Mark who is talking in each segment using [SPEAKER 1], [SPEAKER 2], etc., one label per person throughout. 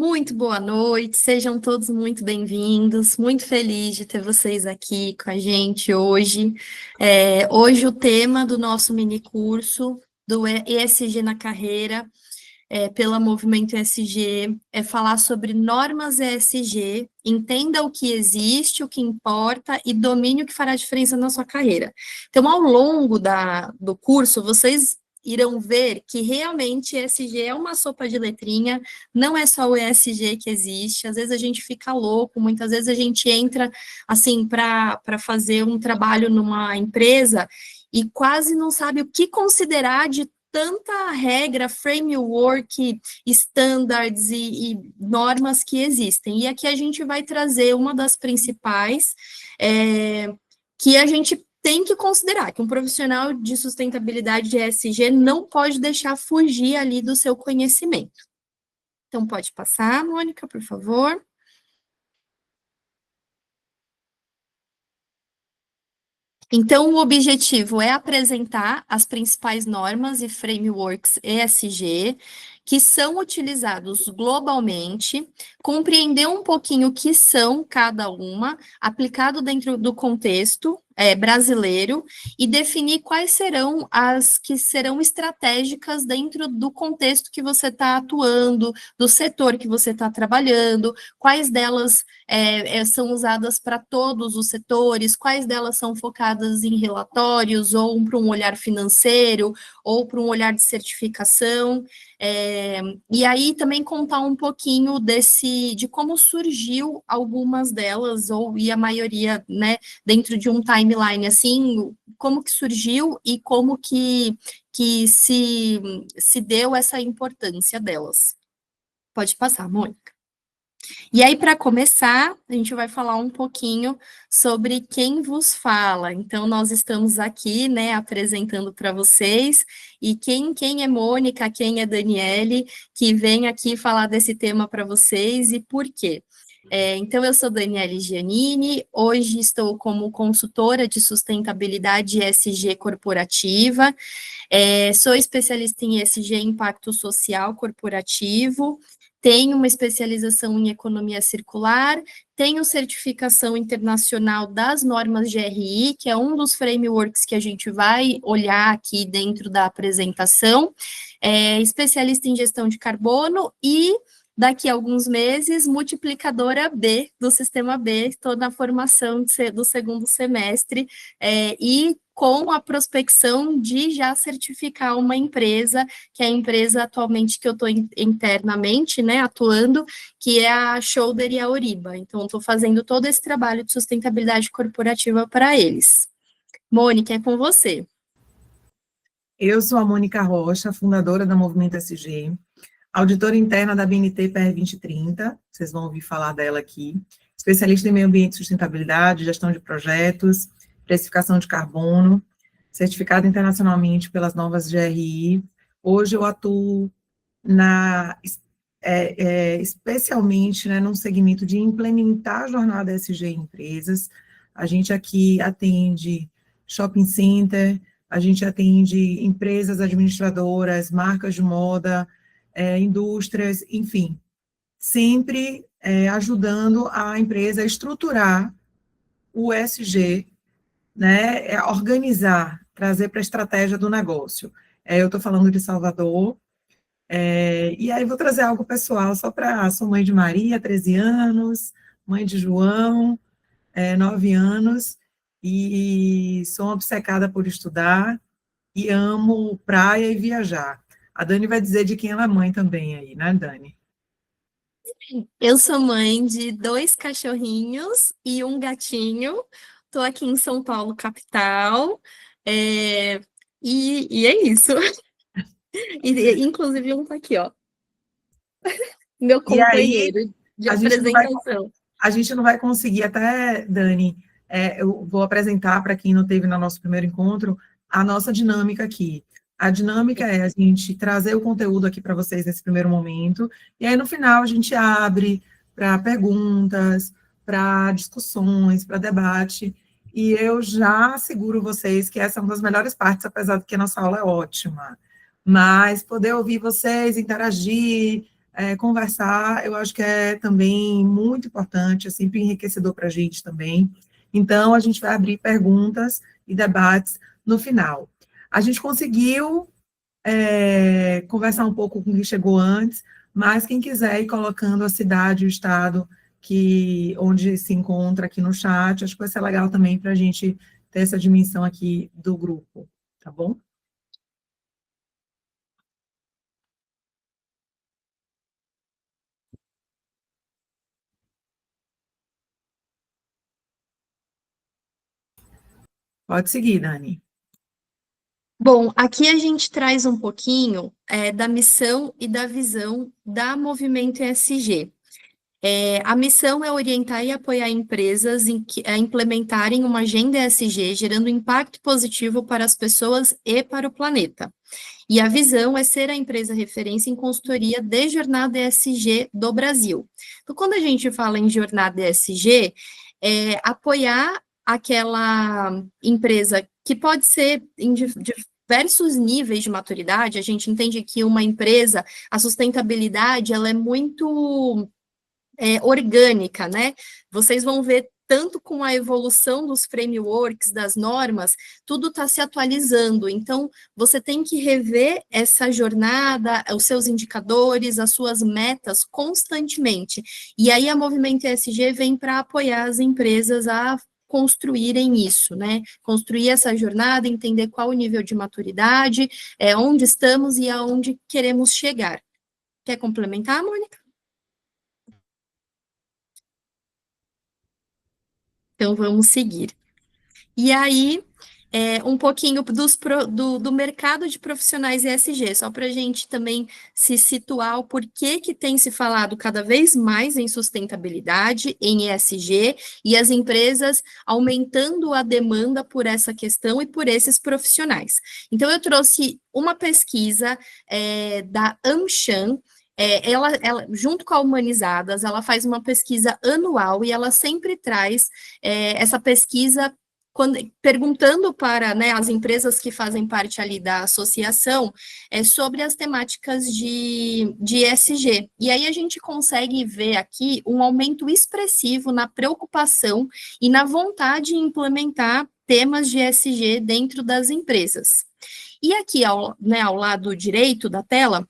[SPEAKER 1] Muito boa noite, sejam todos muito bem-vindos. Muito feliz de ter vocês aqui com a gente hoje. Hoje o tema do nosso mini curso do ESG na carreira, pela Movimento ESG, é falar sobre normas ESG, entenda o que existe, o que importa e domine o que fará diferença na sua carreira. Então, ao longo do curso, vocês irão ver que realmente ESG é uma sopa de letrinha, não é só o ESG que existe, às vezes a gente fica louco, muitas vezes a gente entra, assim, para fazer um trabalho numa empresa e quase não sabe o que considerar de tanta regra, framework, standards e normas que existem. E aqui a gente vai trazer uma das principais, que a gente tem que considerar, que um profissional de sustentabilidade de ESG não pode deixar fugir ali do seu conhecimento. Então, pode passar, Mônica, por favor. Então, o objetivo é apresentar as principais normas e frameworks ESG que são utilizados globalmente, compreender um pouquinho o que são cada uma, aplicado dentro do contexto brasileiro, e definir quais serão as que serão estratégicas dentro do contexto que você está atuando, do setor que você está trabalhando, quais delas são usadas para todos os setores, quais delas são focadas em relatórios, ou para um olhar financeiro, ou para um olhar de certificação. E aí também contar um pouquinho de como surgiu algumas delas, e a maioria, né, dentro de um timeline, assim, como que surgiu e como que se deu essa importância delas. Pode passar, Mônica. E aí, para começar, a gente vai falar um pouquinho sobre quem vos fala. Então, nós estamos aqui, né, apresentando para vocês, e quem é Mônica, quem é Daniele, que vem aqui falar desse tema para vocês e por quê. Então, eu sou Daniele Giannini, hoje estou como consultora de sustentabilidade ESG corporativa, sou especialista em ESG Impacto Social Corporativo, tenho uma especialização em economia circular, tenho certificação internacional das normas GRI, que é um dos frameworks que a gente vai olhar aqui dentro da apresentação, especialista em gestão de carbono e, daqui a alguns meses, multiplicadora B do Sistema B, estou na formação do segundo semestre, e com a prospecção de já certificar uma empresa, que é a empresa atualmente que eu estou internamente, né, atuando, que é a Shoulder e a Oriba. Então, estou fazendo todo esse trabalho de sustentabilidade corporativa para eles. Mônica, é com você.
[SPEAKER 2] Eu sou a Mônica Rocha, fundadora da Movimento ESG, auditora interna da BNT PR 2030, vocês vão ouvir falar dela aqui, especialista em meio ambiente e sustentabilidade, gestão de projetos, precificação de carbono, certificada internacionalmente pelas novas GRI. Hoje eu atuo especialmente, né, num segmento de implementar a jornada ESG em empresas. A gente aqui atende shopping center, a gente atende empresas administradoras, marcas de moda, indústrias, enfim, sempre ajudando a empresa a estruturar o ESG, né, organizar, trazer para a estratégia do negócio. Eu estou falando de Salvador, e aí vou trazer algo pessoal, sou mãe de Maria, 13 anos, mãe de João, 9 anos, e sou obcecada por estudar, e amo praia e viajar. A Dani vai dizer de quem ela é mãe também aí, né, Dani?
[SPEAKER 1] Eu sou mãe de 2 cachorrinhos e um gatinho. Estou aqui em São Paulo, capital. E é isso. Inclusive, um tá aqui, ó. Meu
[SPEAKER 2] E aí,
[SPEAKER 1] companheiro de
[SPEAKER 2] a gente não vai,
[SPEAKER 1] apresentação.
[SPEAKER 2] a gente não vai conseguir até, Dani, eu vou apresentar para quem não teve no nosso primeiro encontro, a nossa dinâmica aqui. A dinâmica é a gente trazer o conteúdo aqui para vocês nesse primeiro momento, e aí no final a gente abre para perguntas, para discussões, para debate, e eu já asseguro vocês que essa é uma das melhores partes, apesar de que a nossa aula é ótima. Mas poder ouvir vocês, interagir, conversar, eu acho que é também muito importante, é sempre enriquecedor para a gente também. Então, a gente vai abrir perguntas e debates no final. A gente conseguiu conversar um pouco com quem chegou antes, mas quem quiser ir colocando a cidade, o estado onde se encontra aqui no chat, acho que vai ser legal também para a gente ter essa dimensão aqui do grupo, tá bom? Pode seguir, Dani.
[SPEAKER 1] Bom, aqui a gente traz um pouquinho da missão e da visão da Movimento ESG. A missão é orientar e apoiar empresas a implementarem uma agenda ESG, gerando impacto positivo para as pessoas e para o planeta. E a visão é ser a empresa referência em consultoria de jornada ESG do Brasil. Então, quando a gente fala em jornada ESG, apoiar aquela empresa que pode ser em diversos níveis de maturidade. A gente entende que uma empresa, a sustentabilidade, ela é muito orgânica, né? Vocês vão ver tanto com a evolução dos frameworks, das normas, tudo está se atualizando. Então, você tem que rever essa jornada, os seus indicadores, as suas metas constantemente. E aí a Movimento ESG vem para apoiar as empresas a construírem isso, né? Construir essa jornada, entender qual o nível de maturidade, onde estamos e aonde queremos chegar. Quer complementar, Mônica? Então, vamos seguir. E aí, um pouquinho do mercado de profissionais ESG, só para a gente também se situar o porquê que tem se falado cada vez mais em sustentabilidade, em ESG, e as empresas aumentando a demanda por essa questão e por esses profissionais. Então, eu trouxe uma pesquisa da AmCham, ela, junto com a Humanizadas, ela faz uma pesquisa anual e ela sempre traz essa pesquisa perguntando para, né, as empresas que fazem parte ali da associação sobre as temáticas de ESG. E aí a gente consegue ver aqui um aumento expressivo na preocupação e na vontade de implementar temas de ESG dentro das empresas. E aqui, ao lado direito da tela,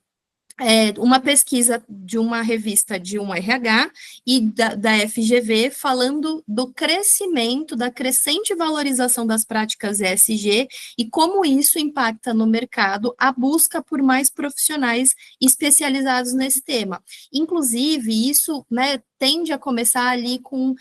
[SPEAKER 1] uma pesquisa de uma revista de um RH e da FGV falando do crescimento, da crescente valorização das práticas ESG e como isso impacta no mercado a busca por mais profissionais especializados nesse tema. Inclusive, isso, né, tende a começar ali com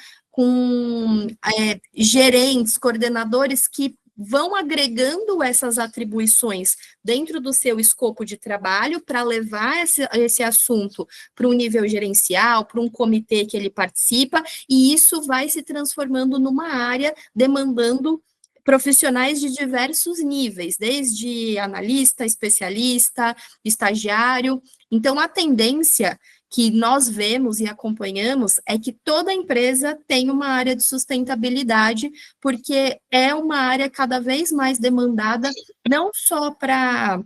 [SPEAKER 1] gerentes, coordenadores que vão agregando essas atribuições dentro do seu escopo de trabalho para levar esse assunto para um nível gerencial, para um comitê que ele participa, e isso vai se transformando numa área demandando profissionais de diversos níveis, desde analista, especialista, estagiário. Então, a tendência que nós vemos e acompanhamos é que toda empresa tem uma área de sustentabilidade, porque é uma área cada vez mais demandada, não só para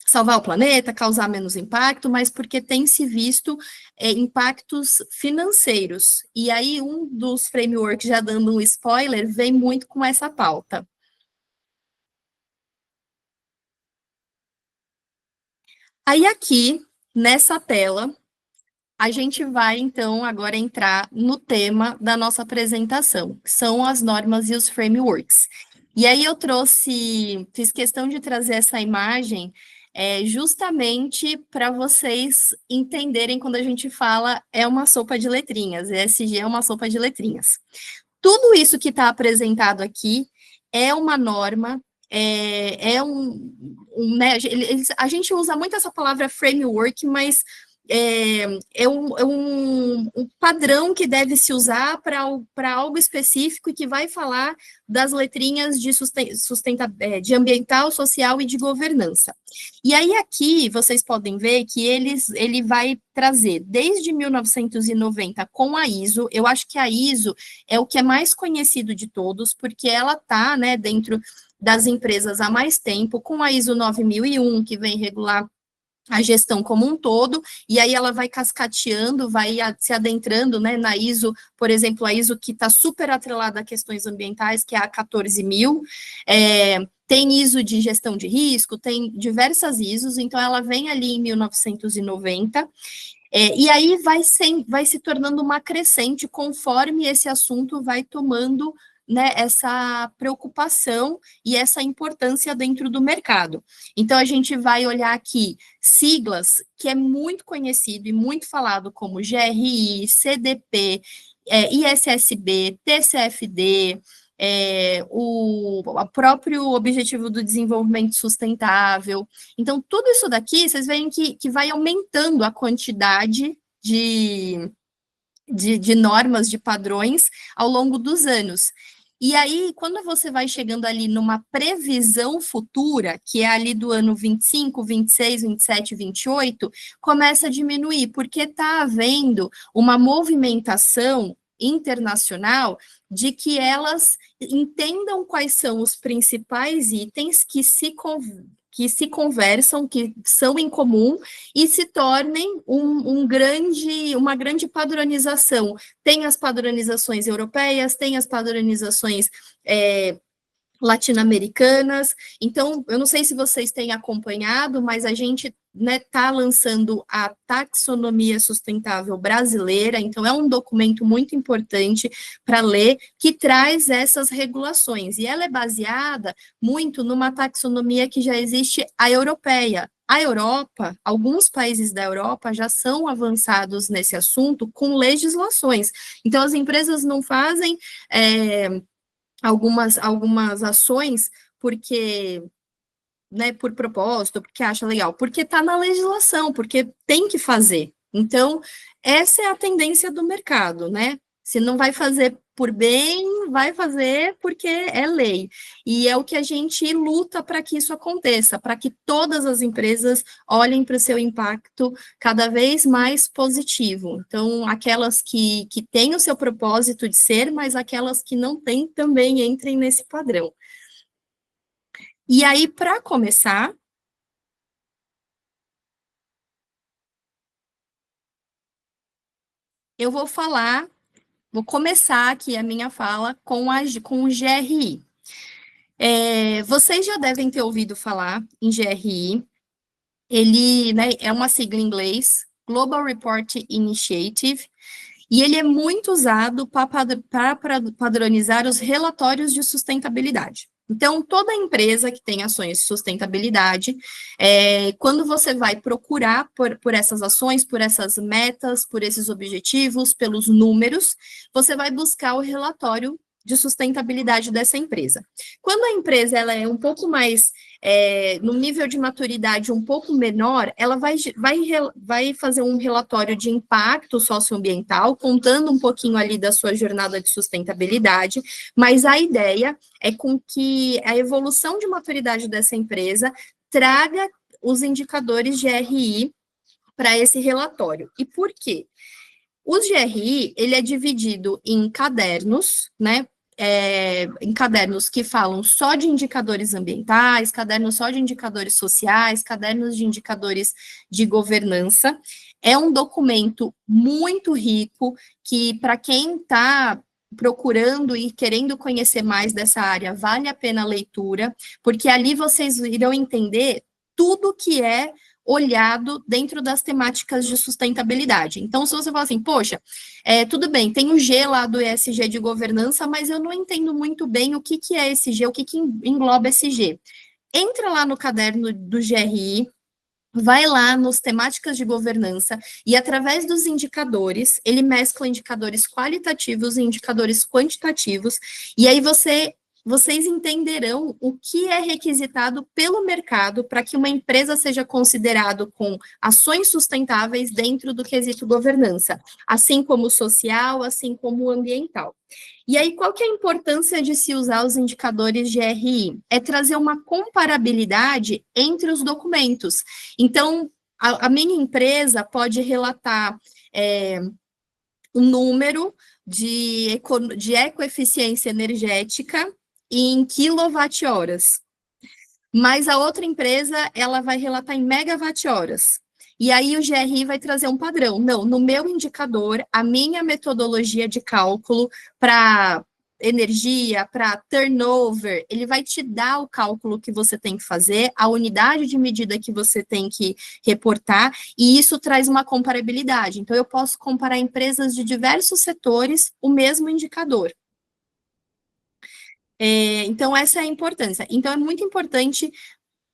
[SPEAKER 1] salvar o planeta, causar menos impacto, mas porque tem se visto impactos financeiros. E aí, um dos frameworks, já dando um spoiler, vem muito com essa pauta. Aí, aqui, nessa tela, a gente vai, então, agora entrar no tema da nossa apresentação, que são as normas e os frameworks. E aí eu fiz questão de trazer essa imagem justamente para vocês entenderem quando a gente fala é uma sopa de letrinhas, ESG é uma sopa de letrinhas. Tudo isso que está apresentado aqui é uma norma, né, a gente usa muito essa palavra framework, mas um padrão que deve se usar para algo específico e que vai falar das letrinhas de ambiental, social e de governança. E aí aqui vocês podem ver que ele vai trazer desde 1990 com a ISO. Eu acho que a ISO é o que é mais conhecido de todos, porque ela está, né, dentro das empresas há mais tempo, com a ISO 9001, que vem regular a gestão como um todo, e aí ela vai cascateando, vai se adentrando, né, na ISO, por exemplo, a ISO que está super atrelada a questões ambientais, que é a 14000, tem ISO de gestão de risco, tem diversas ISOs, então ela vem ali em 1990, e aí vai se tornando uma crescente conforme esse assunto vai tomando, né, essa preocupação e essa importância dentro do mercado. Então, a gente vai olhar aqui siglas que é muito conhecido e muito falado, como GRI, CDP, ISSB, TCFD, o próprio Objetivo do Desenvolvimento Sustentável. Então, tudo isso daqui, vocês veem que vai aumentando a quantidade de normas, de padrões, ao longo dos anos. E aí, quando você vai chegando ali numa previsão futura, que é ali do ano 25, 26, 27, 28, começa a diminuir, porque está havendo uma movimentação internacional de que elas entendam quais são os principais itens que se conversam, que são em comum, e se tornem uma grande padronização. Tem as padronizações europeias, tem as padronizações latino-americanas. Então, eu não sei se vocês têm acompanhado, mas a gente está lançando a taxonomia sustentável brasileira, então é um documento muito importante para ler, que traz essas regulações, e ela é baseada muito numa taxonomia que já existe, a europeia. A Europa, alguns países da Europa já são avançados nesse assunto com legislações, então as empresas não fazem algumas ações porque, né, por propósito, porque acha legal, porque está na legislação, porque tem que fazer. Então, essa é a tendência do mercado, né? Se não vai fazer por bem, vai fazer porque é lei. E é o que a gente luta para que isso aconteça, para que todas as empresas olhem para o seu impacto cada vez mais positivo. Então, aquelas que têm o seu propósito de ser, mas aquelas que não têm também entrem nesse padrão. E aí, para começar, eu vou começar aqui a minha fala com o GRI. Vocês já devem ter ouvido falar em GRI. Ele, né, é uma sigla em inglês, Global Report Initiative, e ele é muito usado para padronizar os relatórios de sustentabilidade. Então, toda empresa que tem ações de sustentabilidade, quando você vai procurar por essas ações, por essas metas, por esses objetivos, pelos números, você vai buscar o relatório de sustentabilidade dessa empresa. Quando a empresa ela é um pouco mais, no nível de maturidade um pouco menor, ela vai fazer um relatório de impacto socioambiental, contando um pouquinho ali da sua jornada de sustentabilidade, mas a ideia é com que a evolução de maturidade dessa empresa traga os indicadores de RI para esse relatório. E por quê? O GRI, ele é dividido em cadernos, né? Em cadernos que falam só de indicadores ambientais, cadernos só de indicadores sociais, cadernos de indicadores de governança. É um documento muito rico que, para quem está procurando e querendo conhecer mais dessa área, vale a pena a leitura, porque ali vocês irão entender tudo que é olhado dentro das temáticas de sustentabilidade. Então, se você falar assim, poxa, tudo bem, tem o G lá do ESG de governança, mas eu não entendo muito bem o que é esse G, o que engloba esse G. Entra lá no caderno do GRI, vai lá nos temáticas de governança e, através dos indicadores, ele mescla indicadores qualitativos e indicadores quantitativos, e aí vocês entenderão o que é requisitado pelo mercado para que uma empresa seja considerado com ações sustentáveis dentro do quesito governança, assim como social, assim como ambiental. E aí, qual que é a importância de se usar os indicadores de RI? É trazer uma comparabilidade entre os documentos. Então, a minha empresa pode relatar um número de ecoeficiência energética em quilowatt-horas. mas a outra empresa, ela vai relatar em megawatt-horas. E aí o GRI vai trazer um padrão. Não, no meu indicador, a minha metodologia de cálculo para energia, para turnover, ele vai te dar o cálculo que você tem que fazer, a unidade de medida que você tem que reportar, e isso traz uma comparabilidade. Então, eu posso comparar empresas de diversos setores, o mesmo indicador. Então, essa é a importância. Então, é muito importante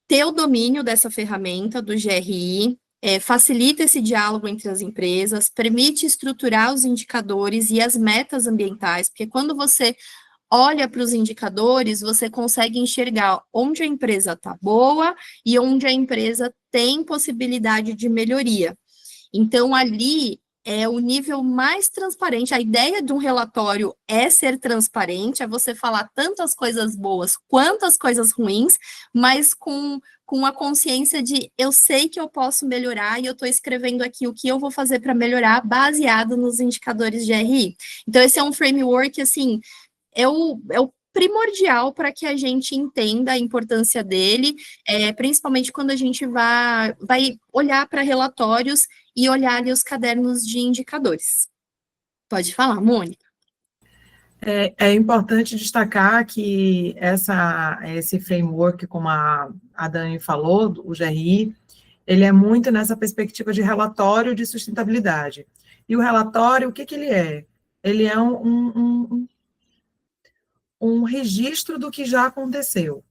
[SPEAKER 1] ter o domínio dessa ferramenta do GRI, facilita esse diálogo entre as empresas, permite estruturar os indicadores e as metas ambientais, porque quando você olha para os indicadores, você consegue enxergar onde a empresa está boa e onde a empresa tem possibilidade de melhoria. Então, ali é o nível mais transparente. A ideia de um relatório é ser transparente, é você falar tanto as coisas boas quanto as coisas ruins, mas com a consciência de eu sei que eu posso melhorar e eu estou escrevendo aqui o que eu vou fazer para melhorar, baseado nos indicadores de RI. Então, esse é um framework, assim, é o primordial para que a gente entenda a importância dele, principalmente quando a gente vai olhar para relatórios e olhar ali os cadernos de indicadores. Pode falar, Mônica.
[SPEAKER 2] É importante destacar que esse framework, como a Dani falou, o GRI, ele é muito nessa perspectiva de relatório de sustentabilidade. E o relatório, o que ele é? Ele é um registro do que já aconteceu.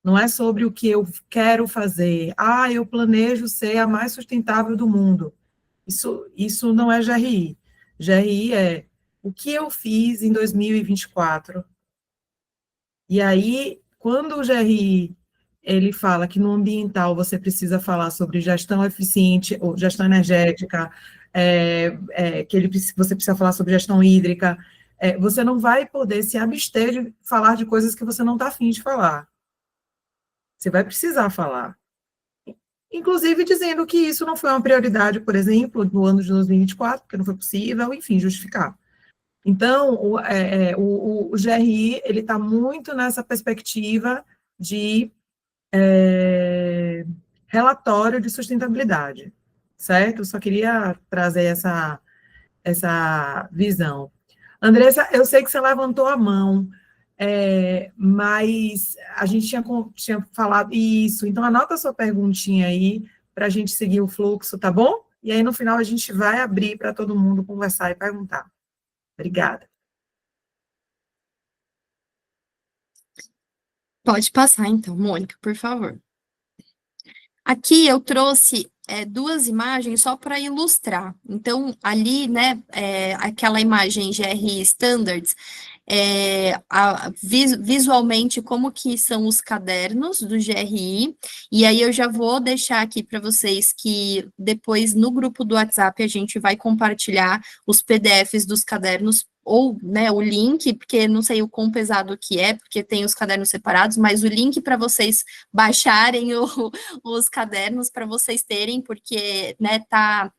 [SPEAKER 2] Não é sobre o que eu quero fazer. Ah, eu planejo ser a mais sustentável do mundo. Isso não é GRI. GRI é o que eu fiz em 2024. E aí, quando o GRI ele fala que no ambiental você precisa falar sobre gestão eficiente ou gestão energética, você precisa falar sobre gestão hídrica, você não vai poder se abster de falar de coisas que você não está afim de falar. Você vai precisar falar. Inclusive dizendo que isso não foi uma prioridade, por exemplo, no ano de 2024, porque não foi possível, enfim, justificar. Então, o GRI, ele está muito nessa perspectiva de relatório de sustentabilidade, certo? Eu só queria trazer essa visão. Andressa, eu sei que você levantou a mão, mas a gente tinha falado isso, então anota a sua perguntinha aí, para a gente seguir o fluxo, tá bom? E aí, no final, a gente vai abrir para todo mundo conversar e perguntar. Obrigada.
[SPEAKER 1] Pode passar, então, Mônica, por favor. Aqui eu trouxe duas imagens só para ilustrar. Então, ali, né, aquela imagem GRI Standards, visualmente como que são os cadernos do GRI, e aí eu já vou deixar aqui para vocês que depois no grupo do WhatsApp a gente vai compartilhar os PDFs dos cadernos ou, né, o link, porque não sei o quão pesado que é, porque tem os cadernos separados, mas o link para vocês baixarem os cadernos para vocês terem, porque, né,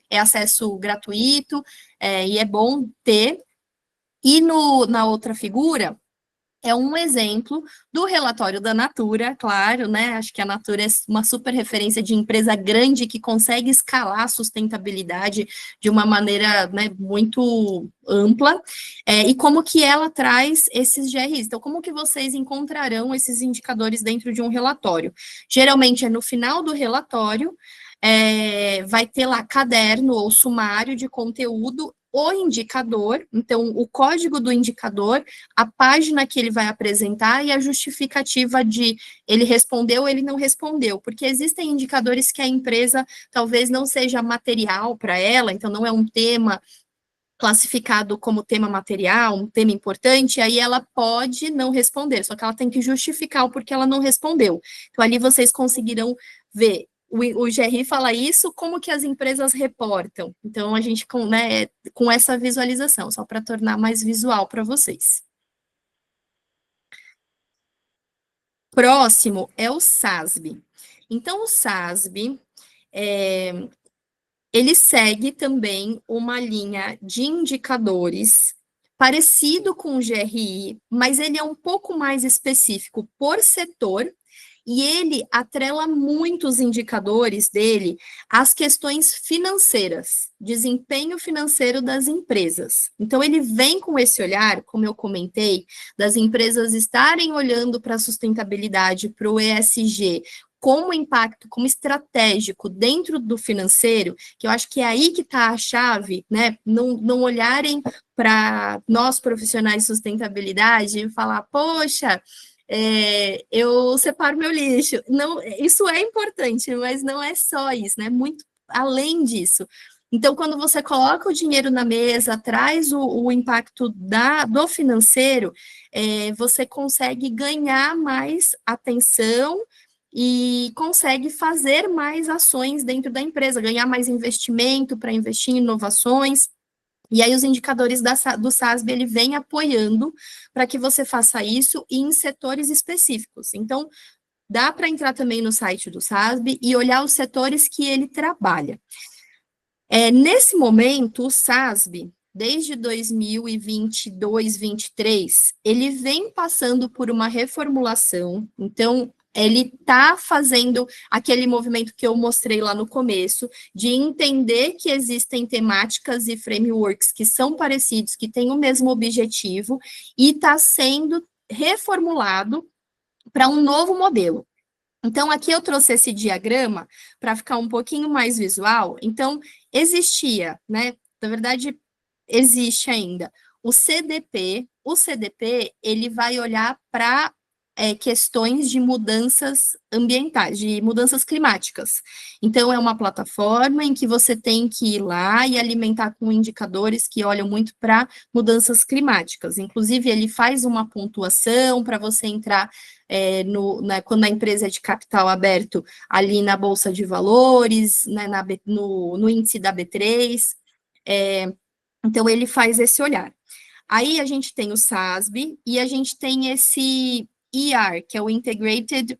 [SPEAKER 1] é acesso gratuito, e é bom ter. E na outra figura, é um exemplo do relatório da Natura, claro, né? Acho que a Natura é uma super referência de empresa grande que consegue escalar a sustentabilidade de uma maneira, né, muito ampla, e como que ela traz esses GRIs. Então, como que vocês encontrarão esses indicadores dentro de um relatório? Geralmente é no final do relatório, vai ter lá caderno ou sumário de conteúdo, o indicador, então o código do indicador, a página que ele vai apresentar e a justificativa de ele respondeu ou ele não respondeu, porque existem indicadores que a empresa talvez não seja material para ela, então não é um tema classificado como tema material, um tema importante, aí ela pode não responder, só que ela tem que justificar o porquê ela não respondeu. Então, ali vocês conseguirão ver o GRI fala isso, como que as empresas reportam. Então, a gente com essa visualização, só para tornar mais visual para vocês. Próximo é o SASB. Então, o SASB, ele segue também uma linha de indicadores parecido com o GRI, mas ele é um pouco mais específico por setor, E ele atrela muito os indicadores dele às questões financeiras, desempenho financeiro das empresas. Então, ele vem com esse olhar, como eu comentei, das empresas estarem olhando para a sustentabilidade, para o ESG, como impacto, como estratégico dentro do financeiro, que eu acho que é aí que está a chave, né? Não olharem para nós profissionais de sustentabilidade e falar, poxa, eu separo meu lixo. Não, isso é importante, mas não é só isso, né? Muito além disso. Então, quando você coloca o dinheiro na mesa, traz o impacto do financeiro, você consegue ganhar mais atenção e consegue fazer mais ações dentro da empresa, ganhar mais investimento para investir em inovações. E aí os indicadores do SASB, ele vem apoiando para que você faça isso em setores específicos. Então, dá para entrar também no site do SASB e olhar os setores que ele trabalha. Nesse momento, o SASB, desde 2022, 2023, ele vem passando por uma reformulação, então ele está fazendo aquele movimento que eu mostrei lá no começo, de entender que existem temáticas e frameworks que são parecidos, que têm o mesmo objetivo, e está sendo reformulado para um novo modelo. Então, aqui eu trouxe esse diagrama para ficar um pouquinho mais visual. Então, existia, né? Na verdade, existe ainda o CDP. O CDP, ele vai olhar para questões de mudanças ambientais, de mudanças climáticas. Então, é uma plataforma em que você tem que ir lá e alimentar com indicadores que olham muito para mudanças climáticas. Inclusive, ele faz uma pontuação para você entrar quando a empresa é de capital aberto, ali na Bolsa de Valores, né, no índice da B3. Então, ele faz esse olhar. Aí a gente tem o SASB e a gente tem esse ER, que é o Integrated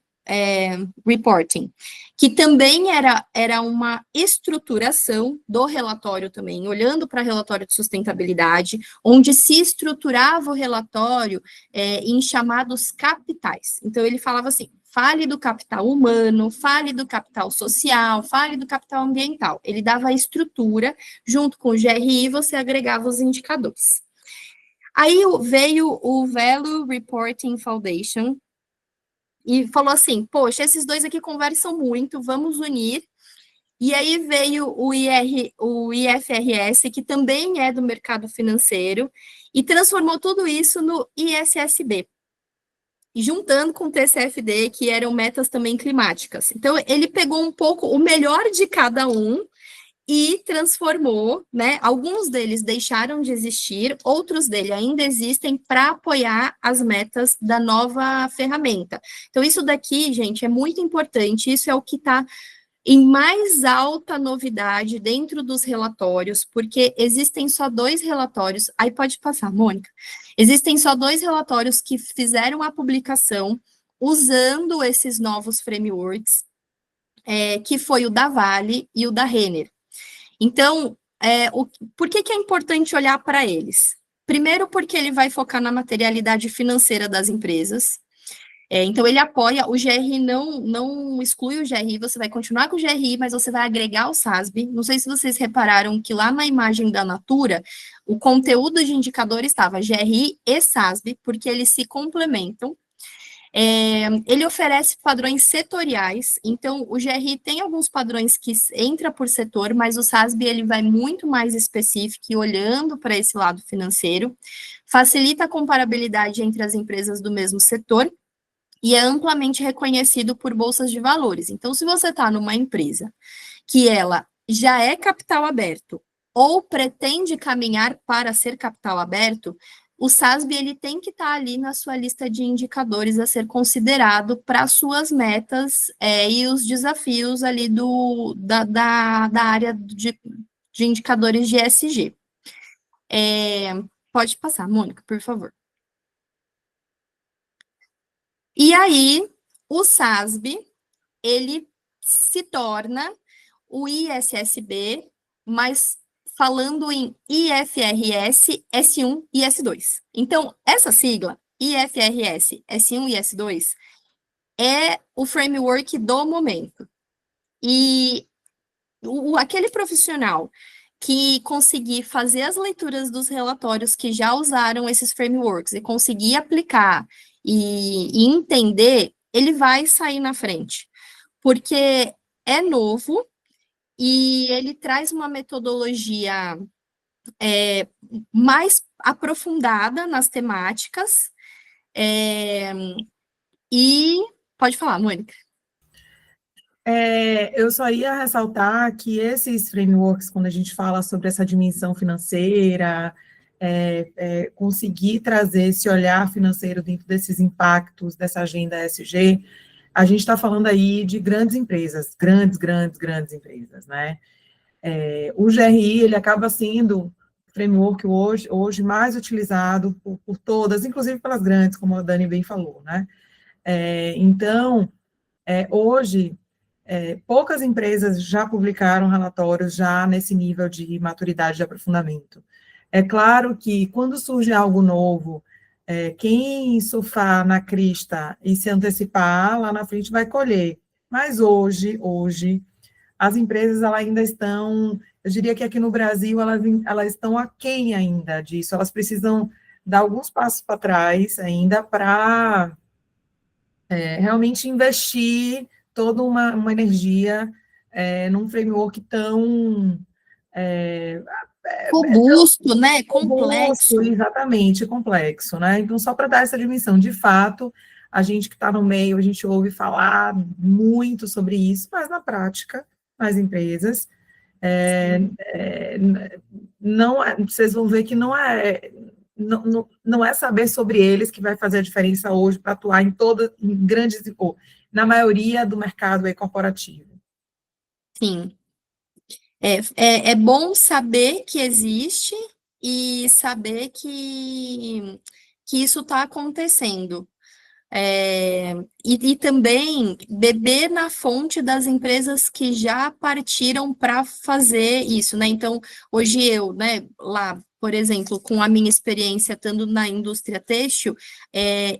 [SPEAKER 1] Reporting, que também era uma estruturação do relatório também, olhando para relatório de sustentabilidade, onde se estruturava o relatório em chamados capitais. Então, ele falava assim, fale do capital humano, fale do capital social, fale do capital ambiental. Ele dava a estrutura, junto com o GRI, você agregava os indicadores. Aí veio o Value Reporting Foundation e falou assim, poxa, esses dois aqui conversam muito, vamos unir. E aí veio o IFRS, que também é do mercado financeiro, e transformou tudo isso no ISSB, juntando com o TCFD, que eram metas também climáticas. Então, ele pegou um pouco o melhor de cada um e transformou, né? Alguns deles deixaram de existir, outros deles ainda existem para apoiar as metas da nova ferramenta. Então, isso daqui, gente, é muito importante, isso é o que está em mais alta novidade dentro dos relatórios, porque existem só 2 relatórios, aí pode passar, Mônica, existem só 2 relatórios que fizeram a publicação usando esses novos frameworks, que foi o da Vale e o da Renner. Então, por que é importante olhar para eles? Primeiro, porque ele vai focar na materialidade financeira das empresas. Então, ele apoia, o GRI não exclui o GRI, você vai continuar com o GRI, mas você vai agregar o SASB. Não sei se vocês repararam que lá na imagem da Natura, o conteúdo de indicador estava GRI e SASB, porque eles se complementam. Ele oferece padrões setoriais, então o GRI tem alguns padrões que entra por setor, mas o SASB ele vai muito mais específico e olhando para esse lado financeiro, facilita a comparabilidade entre as empresas do mesmo setor e é amplamente reconhecido por bolsas de valores. Então, se você está numa empresa que ela já é capital aberto ou pretende caminhar para ser capital aberto, o SASB ele tem que estar ali na sua lista de indicadores a ser considerado para suas metas e os desafios ali da área de indicadores de ESG. Pode passar, Mônica, por favor. E aí, o SASB, ele se torna o ISSB, mas falando em IFRS, S1 e S2. Então, essa sigla, IFRS, S1 e S2, é o framework do momento. E aquele profissional que conseguir fazer as leituras dos relatórios que já usaram esses frameworks e conseguir aplicar e entender, ele vai sair na frente. Porque é novo e ele traz uma metodologia mais aprofundada nas temáticas. E pode falar, Mônica.
[SPEAKER 2] Eu só ia ressaltar que esses frameworks, quando a gente fala sobre essa dimensão financeira, conseguir trazer esse olhar financeiro dentro desses impactos dessa agenda ESG, a gente está falando aí de grandes empresas, grandes empresas, né? O GRI, ele acaba sendo o framework hoje mais utilizado por todas, inclusive pelas grandes, como a Dani bem falou, né? Então, hoje, poucas empresas já publicaram relatórios já nesse nível de maturidade de aprofundamento. É claro que, quando surge algo novo, quem surfar na crista e se antecipar, lá na frente vai colher. Mas hoje, as empresas elas ainda estão, eu diria que aqui no Brasil, elas estão aquém ainda disso, elas precisam dar alguns passos para trás ainda para realmente investir toda uma energia num framework tão
[SPEAKER 1] Robusto, né?
[SPEAKER 2] robusto,
[SPEAKER 1] Complexo.
[SPEAKER 2] exatamente, complexo, né? Então, só para dar essa dimensão, de fato, a gente que está no meio, a gente ouve falar muito sobre isso, mas na prática, nas empresas, não vocês vão ver que não é saber sobre eles que vai fazer a diferença hoje para atuar em grandes, ou na maioria do mercado corporativo.
[SPEAKER 1] Sim. É bom saber que existe e saber que isso está acontecendo. E também beber na fonte das empresas que já partiram para fazer isso, né? Então, hoje eu, né, lá, por exemplo, com a minha experiência estando na indústria têxtil,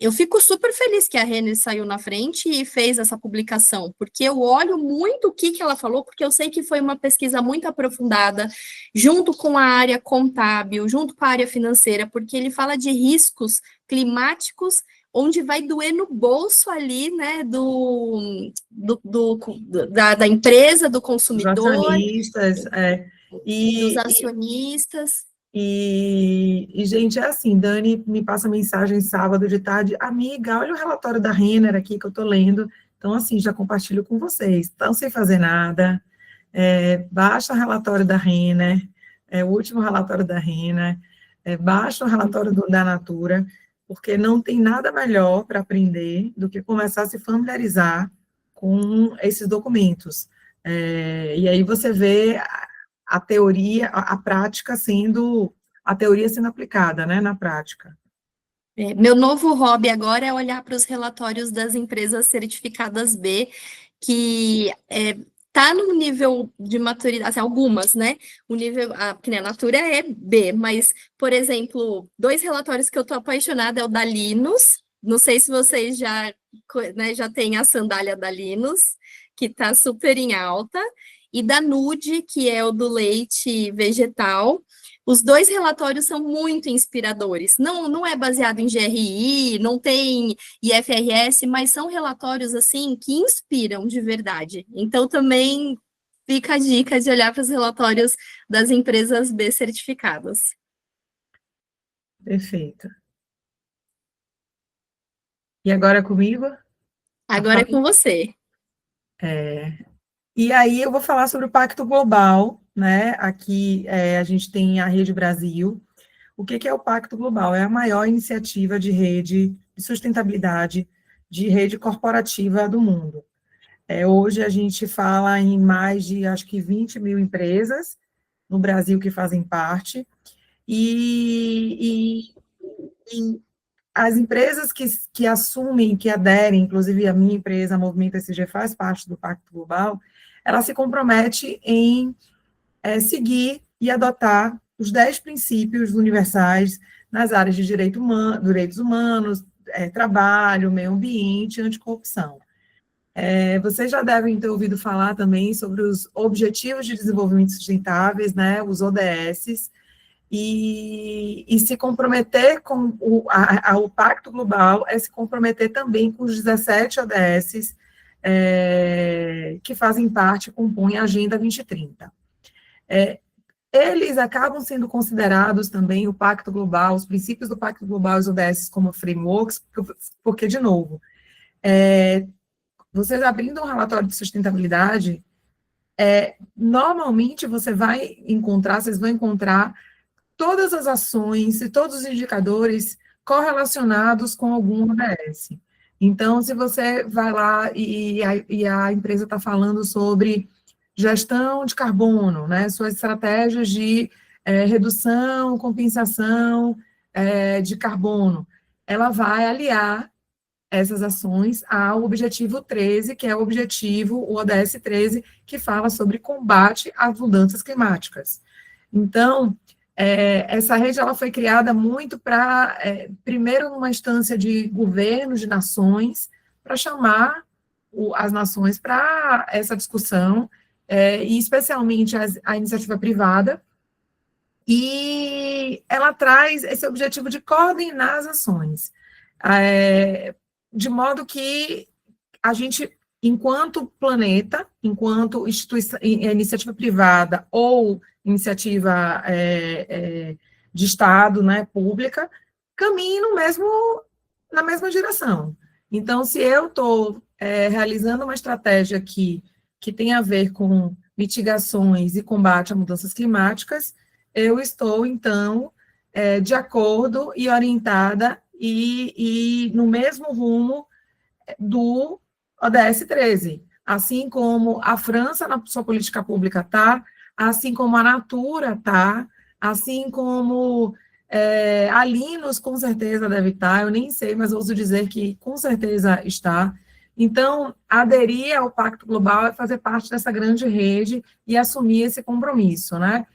[SPEAKER 1] eu fico super feliz que a Renner saiu na frente e fez essa publicação, porque eu olho muito o que ela falou, porque eu sei que foi uma pesquisa muito aprofundada, junto com a área contábil, junto com a área financeira, porque ele fala de riscos climáticos onde vai doer no bolso ali, né, da empresa, do
[SPEAKER 2] Os
[SPEAKER 1] consumidor,
[SPEAKER 2] acionistas,
[SPEAKER 1] dos
[SPEAKER 2] e,
[SPEAKER 1] acionistas.
[SPEAKER 2] gente, é assim, Dani me passa mensagem sábado de tarde, amiga, olha o relatório da Renner aqui que eu estou lendo, então, assim, já compartilho com vocês, estão sem fazer nada, baixa o relatório da Renner, o último relatório da Renner, baixa o relatório da Natura, porque não tem nada melhor para aprender do que começar a se familiarizar com esses documentos. E aí você vê a teoria, a prática sendo, a teoria sendo aplicada, né, na prática.
[SPEAKER 1] Meu novo hobby agora é olhar para os relatórios das empresas certificadas B, que tá no nível de maturidade, assim, algumas, né? O nível, que nem a Natura é B, mas, por exemplo, 2 relatórios que eu tô apaixonada é o da Linus. Não sei se vocês né, já têm a sandália da Linus, que tá super em alta, e da Nude, que é o do leite vegetal. Os 2 relatórios são muito inspiradores. Não é baseado em GRI, não tem IFRS, mas são relatórios assim que inspiram de verdade. Então também fica a dica de olhar para os relatórios das empresas B certificadas.
[SPEAKER 2] Perfeito. E agora comigo?
[SPEAKER 1] Agora é com você.
[SPEAKER 2] E aí eu vou falar sobre o Pacto Global, né? Aqui a gente tem a Rede Brasil. O que é o Pacto Global? É a maior iniciativa de rede de sustentabilidade, de rede corporativa do mundo. Hoje a gente fala em mais de, acho que 20 mil empresas no Brasil que fazem parte, e as empresas que assumem, que aderem, inclusive a minha empresa, a Movimento SG, faz parte do Pacto Global, ela se compromete em seguir e adotar os 10 princípios universais nas áreas de direitos humanos, trabalho, meio ambiente e anticorrupção. Vocês já devem ter ouvido falar também sobre os Objetivos de Desenvolvimento Sustentáveis, né, os ODS, e se comprometer com o Pacto Global é se comprometer também com os 17 ODS que fazem parte, compõem a Agenda 2030. Eles acabam sendo considerados também o Pacto Global, os princípios do Pacto Global e os ODS como frameworks, porque, de novo, vocês abrindo um relatório de sustentabilidade, normalmente vocês vão encontrar todas as ações e todos os indicadores correlacionados com algum ODS. Então, se você vai lá e a empresa está falando sobre gestão de carbono, né, suas estratégias de redução, compensação de carbono, ela vai aliar essas ações ao objetivo 13, que é o ODS 13, que fala sobre combate às mudanças climáticas. Então, essa rede ela foi criada muito para, primeiro, numa instância de governos, de nações, para chamar as nações para essa discussão, e especialmente a iniciativa privada, e ela traz esse objetivo de coordenar as ações, de modo que a gente, enquanto planeta, enquanto iniciativa privada ou iniciativa de Estado, né, pública, caminhe na mesma direção. Então, se eu estou realizando uma estratégia aqui que tem a ver com mitigações e combate a mudanças climáticas, eu estou, então, de acordo e orientada e no mesmo rumo do ODS 13, assim como a França na sua política pública está, assim como a Natura está, assim como a Linus com certeza deve estar, eu nem sei, mas ouso dizer que com certeza está. Então, aderir ao Pacto Global é fazer parte dessa grande rede e assumir esse compromisso, né?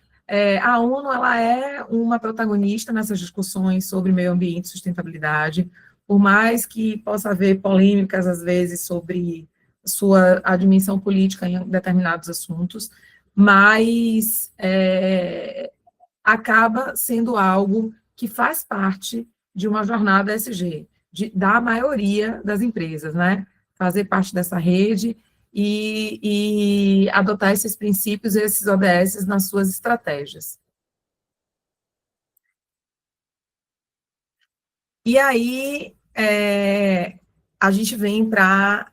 [SPEAKER 2] A ONU, ela é uma protagonista nessas discussões sobre meio ambiente e sustentabilidade, por mais que possa haver polêmicas, às vezes, sobre a dimensão política em determinados assuntos, mas acaba sendo algo que faz parte de uma jornada ESG, da maioria das empresas, né? Fazer parte dessa rede e adotar esses princípios e esses ODS nas suas estratégias. E aí, a gente vem para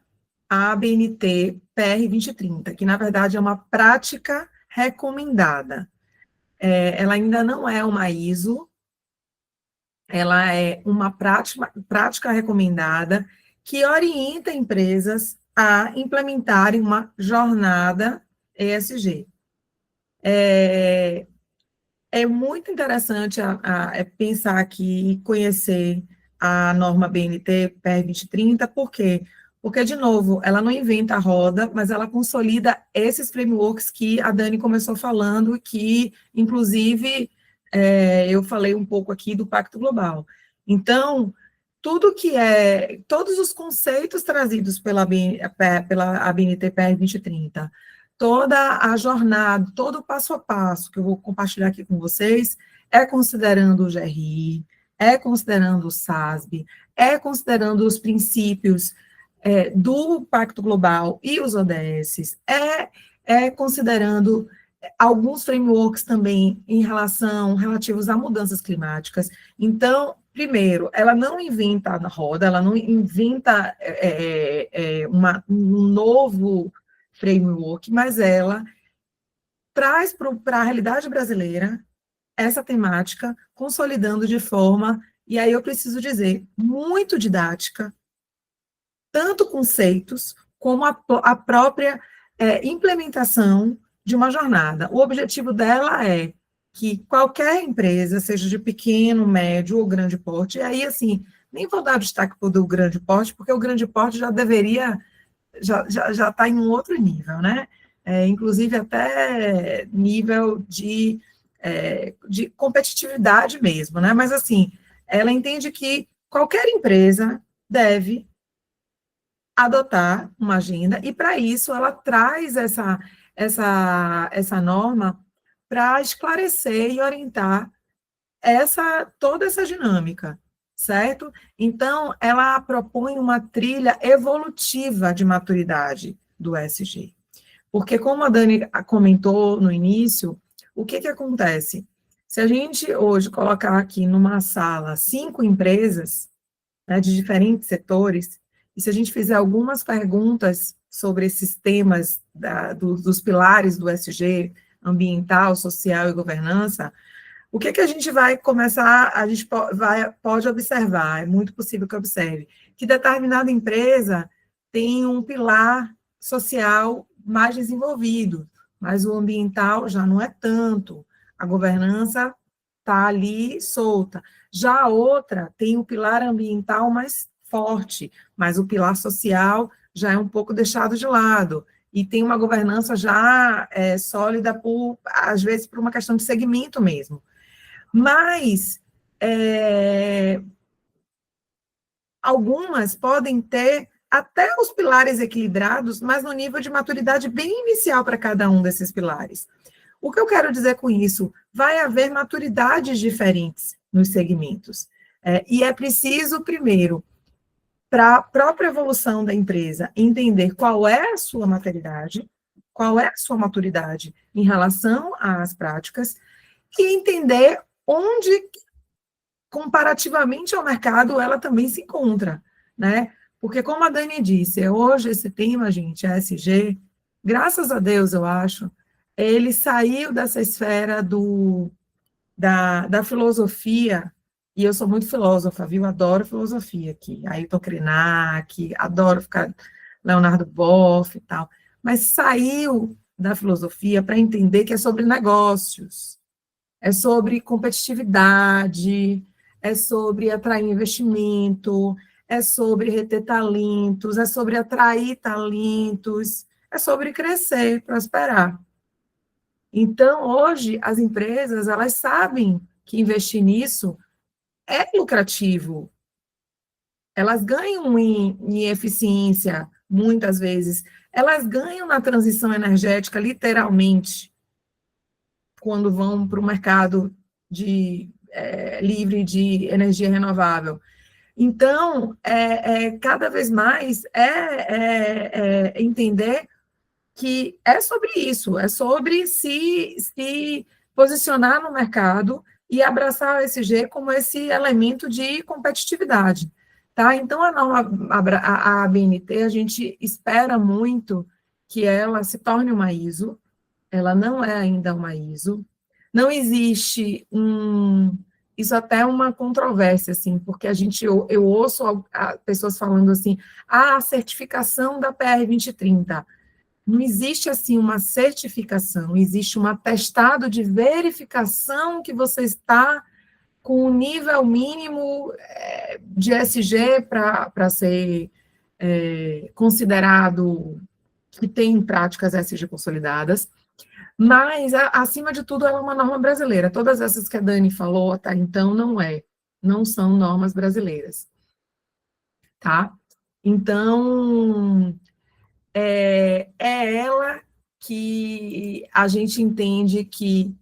[SPEAKER 2] a ABNT PR 2030, que, na verdade, é uma prática recomendada. Ela ainda não é uma ISO, ela é uma prática recomendada que orienta empresas a implementarem uma jornada ESG. É muito interessante pensar aqui e conhecer a norma BNT PR 2030, por quê? Porque, de novo, ela não inventa a roda, mas ela consolida esses frameworks que a Dani começou falando, que, inclusive, eu falei um pouco aqui do Pacto Global. Então, todos os conceitos trazidos pela ABNT PR 2030, toda a jornada, todo o passo a passo que eu vou compartilhar aqui com vocês, considerando o GRI, considerando o SASB, considerando os princípios do Pacto Global e os ODS, considerando alguns frameworks também relativos a mudanças climáticas. Então, primeiro, ela não inventa a roda, ela não inventa um novo framework, mas ela traz para a realidade brasileira essa temática, consolidando de forma, e aí eu preciso dizer, muito didática, tanto conceitos, como a própria implementação de uma jornada. O objetivo dela é que qualquer empresa, seja de pequeno, médio ou grande porte, e aí, assim, nem vou dar destaque para o grande porte, porque o grande porte já deveria, já está em um outro nível, né? Inclusive até nível de competitividade mesmo, né? Mas, assim, ela entende que qualquer empresa deve adotar uma agenda, e para isso ela traz essa norma para esclarecer e orientar toda essa dinâmica, certo? Então, ela propõe uma trilha evolutiva de maturidade do ESG. Porque, como a Dani comentou no início, o que acontece? Se a gente hoje colocar aqui numa sala 5 empresas, né, de diferentes setores, e se a gente fizer algumas perguntas sobre esses temas dos pilares do ESG, ambiental, social e governança, o que a gente vai começar, a gente pode observar, é muito possível que observe, que determinada empresa tem um pilar social mais desenvolvido, mas o ambiental já não é tanto, a governança está ali solta. Já a outra tem o pilar ambiental mais forte, mas o pilar social já é um pouco deixado de lado, e tem uma governança já sólida, às vezes, por uma questão de segmento mesmo. Mas algumas podem ter até os pilares equilibrados, mas no nível de maturidade bem inicial para cada um desses pilares. O que eu quero dizer com isso? Vai haver maturidades diferentes nos segmentos. E é preciso, primeiro, para a própria evolução da empresa, entender qual é a sua maturidade, qual é a sua maturidade em relação às práticas, e entender onde, comparativamente ao mercado, ela também se encontra, né? Porque, como a Dani disse, hoje esse tema, gente, ESG, graças a Deus, eu acho, ele saiu dessa esfera da filosofia, e eu sou muito filósofa, viu? Adoro filosofia aqui, Ailton Krenak, adoro ficar Leonardo Boff e tal, mas saiu da filosofia para entender que é sobre negócios, é sobre competitividade, é sobre atrair investimento, é sobre reter talentos, é sobre atrair talentos, é sobre crescer, prosperar. Então, hoje, as empresas, elas sabem que investir nisso é lucrativo. Elas ganham em eficiência, muitas vezes. Elas ganham na transição energética, literalmente, quando vão para o mercado livre de energia renovável. Então, cada vez mais entender que é sobre isso, é sobre se posicionar no mercado e abraçar o ESG como esse elemento de competitividade. Tá? Então, a ABNT, a gente espera muito que ela se torne uma ISO, ela não é ainda uma ISO, não existe isso até é uma controvérsia, assim, porque eu ouço pessoas falando assim, a certificação da PR 2030, não existe, assim, uma certificação, existe um atestado de verificação que você está com o nível mínimo de ESG para ser considerado que tem práticas ESG consolidadas, mas, acima de tudo, ela é uma norma brasileira. Todas essas que a Dani falou até então não são normas brasileiras, tá? Então, é ela que a gente entende que,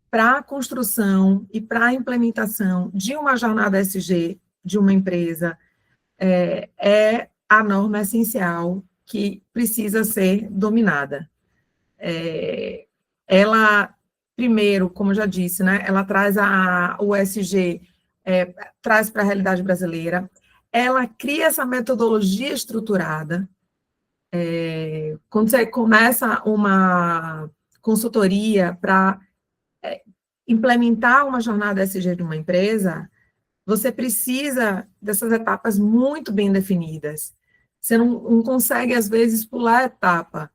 [SPEAKER 2] para a construção e para a implementação de uma jornada ESG de uma empresa, é a norma essencial que precisa ser dominada. Ela, primeiro, como eu já disse, né, ela traz o ESG, traz para a realidade brasileira, ela cria essa metodologia estruturada. Quando você começa uma consultoria para implementar uma jornada ESG de uma empresa, você precisa dessas etapas muito bem definidas. Você não consegue, às vezes, pular a etapa.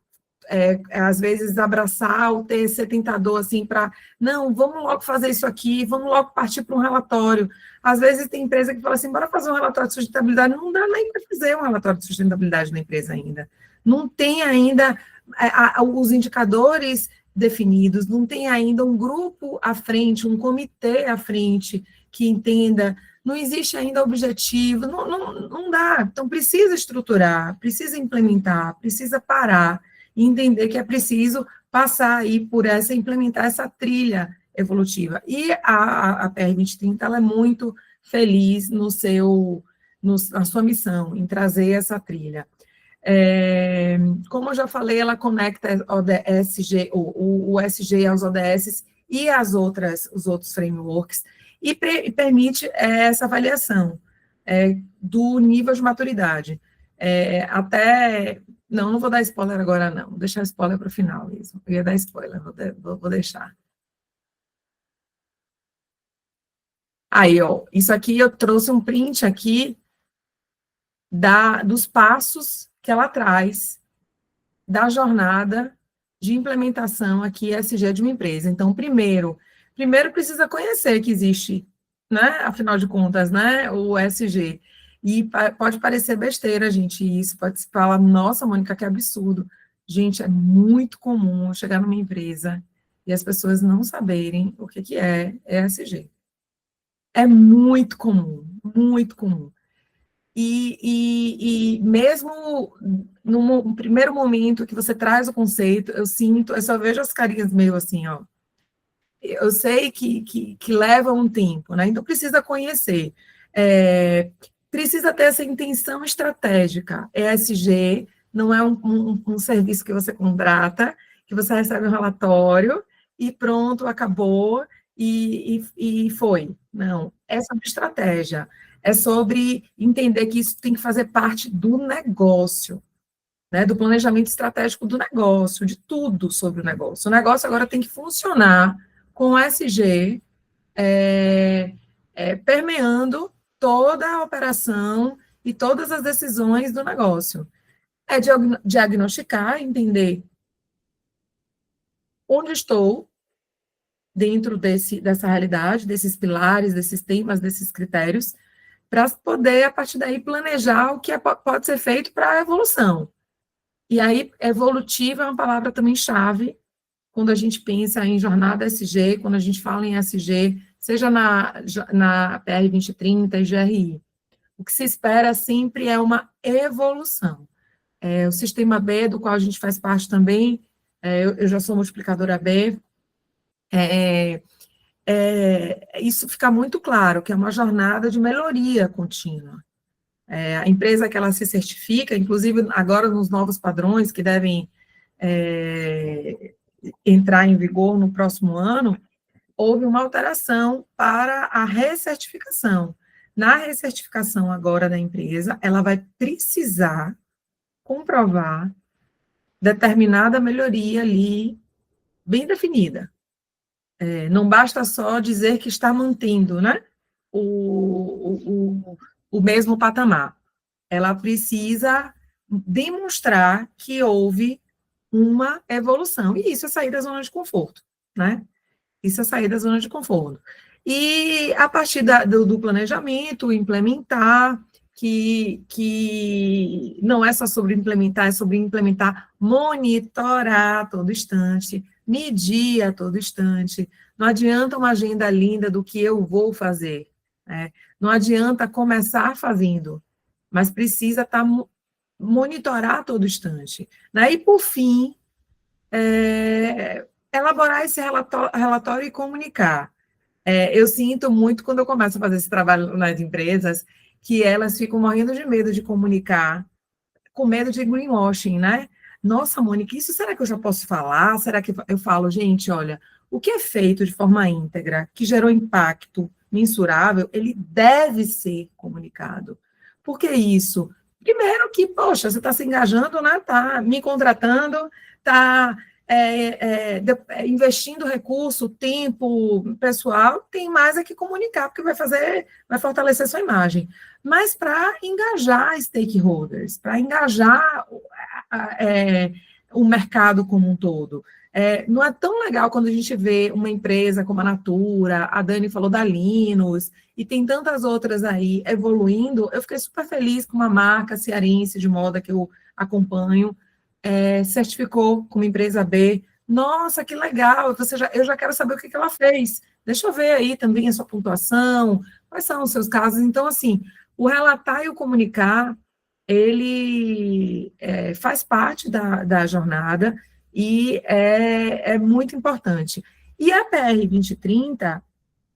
[SPEAKER 2] Às vezes, abraçar ou ser tentador, assim, para, não, vamos logo fazer isso aqui, vamos logo partir para um relatório. Às vezes, tem empresa que fala assim, bora fazer um relatório de sustentabilidade, não dá nem para fazer um relatório de sustentabilidade na empresa ainda. Não tem ainda os indicadores definidos, não tem ainda um grupo à frente, um comitê à frente, que entenda não existe ainda objetivo, não dá. Então, precisa estruturar, precisa implementar, precisa parar e entender que é preciso passar aí por essa, implementar essa trilha evolutiva. E a PR 2030, ela é muito feliz na sua missão, em trazer essa trilha. Como eu já falei, ela conecta o SG aos ODS e os outros frameworks, e permite essa avaliação do nível de maturidade. Não vou dar spoiler agora, não. Vou deixar spoiler para o final mesmo. Eu ia dar spoiler, vou deixar. Aí, ó, isso aqui eu trouxe um print aqui dos passos que ela traz da jornada de implementação aqui ESG de uma empresa. Então, primeiro precisa conhecer que existe, né, afinal de contas, né, o ESG. E pode parecer besteira, gente, isso, pode falar, nossa, Mônica, que absurdo. Gente, é muito comum eu chegar numa empresa e as pessoas não saberem o que é ESG. É muito comum, muito comum. E mesmo no primeiro momento que você traz o conceito, eu só vejo as carinhas meio assim, ó. Eu sei que leva um tempo, né? Então precisa conhecer. Precisa ter essa intenção estratégica. ESG não é um serviço que você contrata, que você recebe um relatório e pronto, acabou e foi. Não, é sobre estratégia. É sobre entender que isso tem que fazer parte do negócio, né, do planejamento estratégico do negócio, de tudo sobre o negócio. O negócio agora tem que funcionar com o SG permeando toda a operação e todas as decisões do negócio. É diagnosticar, entender onde estou dentro dessa realidade, desses pilares, desses temas, desses critérios, para poder, a partir daí, planejar o que pode ser feito para a evolução. E aí, evolutiva é uma palavra também chave, quando a gente pensa em jornada SG, quando a gente fala em SG, seja na PR 2030 e GRI. O que se espera sempre é uma evolução. O sistema B, do qual a gente faz parte também, eu já sou multiplicadora B, isso fica muito claro, que é uma jornada de melhoria contínua. A empresa que ela se certifica, inclusive agora nos novos padrões que devem entrar em vigor no próximo ano, houve uma alteração para a recertificação. Na recertificação agora da empresa, ela vai precisar comprovar determinada melhoria ali, bem definida. Não basta só dizer que está mantendo, né, o mesmo patamar. Ela precisa demonstrar que houve uma evolução. E isso é sair da zona de conforto, né? Isso é sair da zona de conforto. E, a partir do planejamento, implementar, que não é só sobre implementar, é sobre implementar, monitorar a todo instante, medir a todo instante. Não adianta uma agenda linda do que eu vou fazer, né? Não adianta começar fazendo, mas precisa monitorar a todo instante, né? E, por fim, elaborar esse relatório e comunicar. Eu sinto muito quando eu começo a fazer esse trabalho nas empresas, que elas ficam morrendo de medo de comunicar, com medo de greenwashing, né? Nossa, Mônica, isso será que eu já posso falar? Será que eu falo, gente, olha, o que é feito de forma íntegra, que gerou impacto mensurável, ele deve ser comunicado. Por que isso? Primeiro que, poxa, você está se engajando, né? Está me contratando, está investindo recurso, tempo, pessoal, tem mais é que comunicar, porque vai fortalecer sua imagem. Mas para engajar stakeholders, para engajar o mercado como um todo. Não é tão legal quando a gente vê uma empresa como a Natura, a Dani falou da Linus, e tem tantas outras aí evoluindo. Eu fiquei super feliz com uma marca cearense de moda que eu acompanho, certificou como empresa B. Nossa, que legal, eu já quero saber o que ela fez. Deixa eu ver aí também a sua pontuação. quais são os seus casos. Então, assim, o relatar e o comunicar, ele faz parte da jornada e é muito importante. E a PR 2030,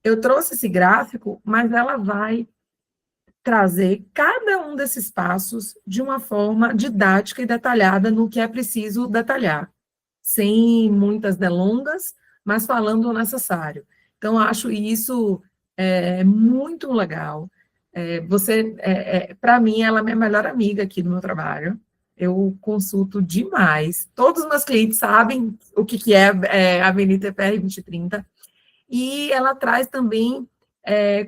[SPEAKER 2] eu trouxe esse gráfico, mas ela vai trazer cada um desses passos de uma forma didática e detalhada no que é preciso detalhar, sem muitas delongas, mas falando o necessário. Então, acho isso muito legal. Para mim, ela é minha melhor amiga aqui do meu trabalho. Eu consulto demais. Todos os meus clientes sabem o que é a Avenida PR 2030. E ela traz também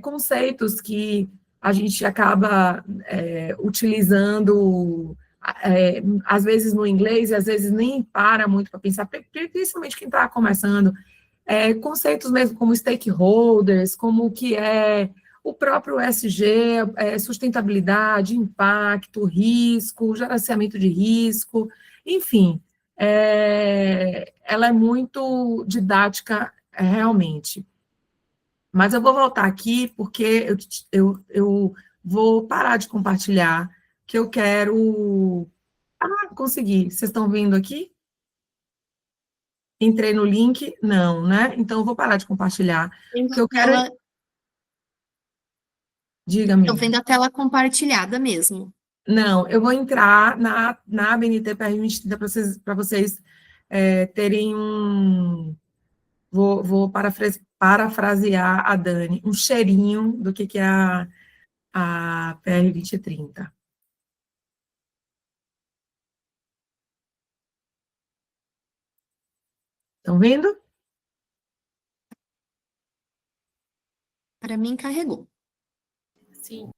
[SPEAKER 2] conceitos que a gente acaba utilizando, às vezes no inglês, e às vezes nem para muito para pensar, principalmente quem está começando, conceitos mesmo como stakeholders, como o que é o próprio SG, sustentabilidade, impacto, risco, gerenciamento de risco, enfim, ela é muito didática, realmente. Mas eu vou voltar aqui porque eu vou parar de compartilhar, que eu quero... Ah, consegui. Vocês estão vendo aqui? Entrei no link? Não, né? Então, eu vou parar de compartilhar, porque eu quero... Diga,
[SPEAKER 1] Eu
[SPEAKER 2] amiga.
[SPEAKER 1] vendo a tela compartilhada mesmo.
[SPEAKER 2] Não, eu vou entrar na ABNT PR2030 para vocês terem um... Vou parafrasear a Dani, um cheirinho do que é a PR 2030. Estão vendo?
[SPEAKER 1] Para mim, carregou.
[SPEAKER 2] Sim.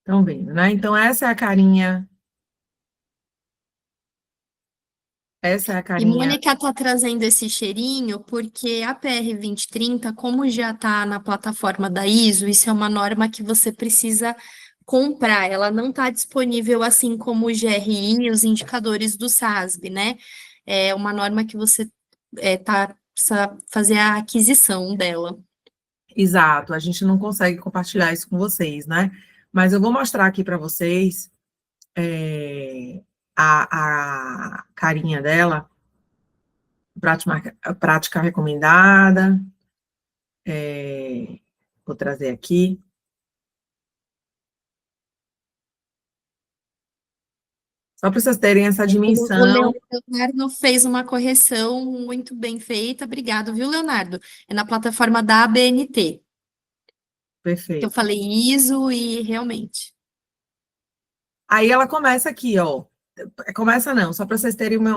[SPEAKER 2] Estão vendo, né? Então, essa é a carinha. Essa é a
[SPEAKER 1] E
[SPEAKER 2] carinha.
[SPEAKER 1] Mônica está trazendo esse cheirinho porque a PR 2030, como já está na plataforma da ISO, isso é uma norma que você precisa comprar. Ela não está disponível assim como o GRI e os indicadores do SASB, né? É uma norma que você precisa fazer a aquisição dela.
[SPEAKER 2] Exato, a gente não consegue compartilhar isso com vocês, né? Mas eu vou mostrar aqui para vocês a carinha dela, prática recomendada. Vou trazer aqui. Só para vocês terem essa
[SPEAKER 1] O
[SPEAKER 2] dimensão.
[SPEAKER 1] Leonardo fez uma correção muito bem feita. Obrigado, viu, Leonardo? É na plataforma da ABNT. Que eu
[SPEAKER 2] Perfeito.
[SPEAKER 1] falei ISO e realmente.
[SPEAKER 2] Aí ela começa aqui, ó. Começa não, só para vocês terem um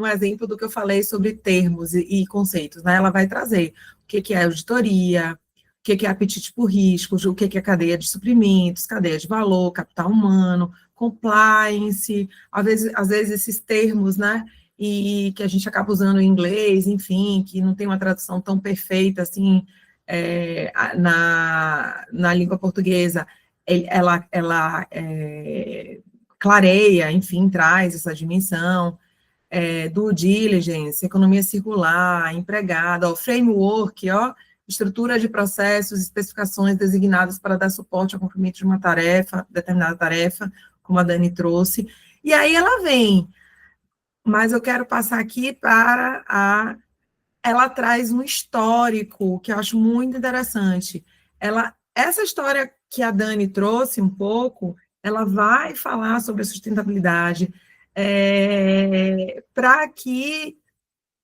[SPEAKER 2] exemplo do que eu falei sobre termos e conceitos, né? Ela vai trazer o que é auditoria, o que é apetite por riscos, o que é cadeia de suprimentos, cadeia de valor, capital humano, compliance, às vezes esses termos, né? E que a gente acaba usando em inglês, enfim, que não tem uma tradução tão perfeita assim na língua portuguesa. Ela clareia, enfim, traz essa dimensão. Due diligence, economia circular, empregado, ó, framework, ó, estrutura de processos, especificações designadas para dar suporte ao cumprimento de uma tarefa, determinada tarefa, como a Dani trouxe. E aí ela vem, mas eu quero passar aqui para a... Ela traz um histórico que eu acho muito interessante. Essa história que a Dani trouxe um pouco, ela vai falar sobre a sustentabilidade, para que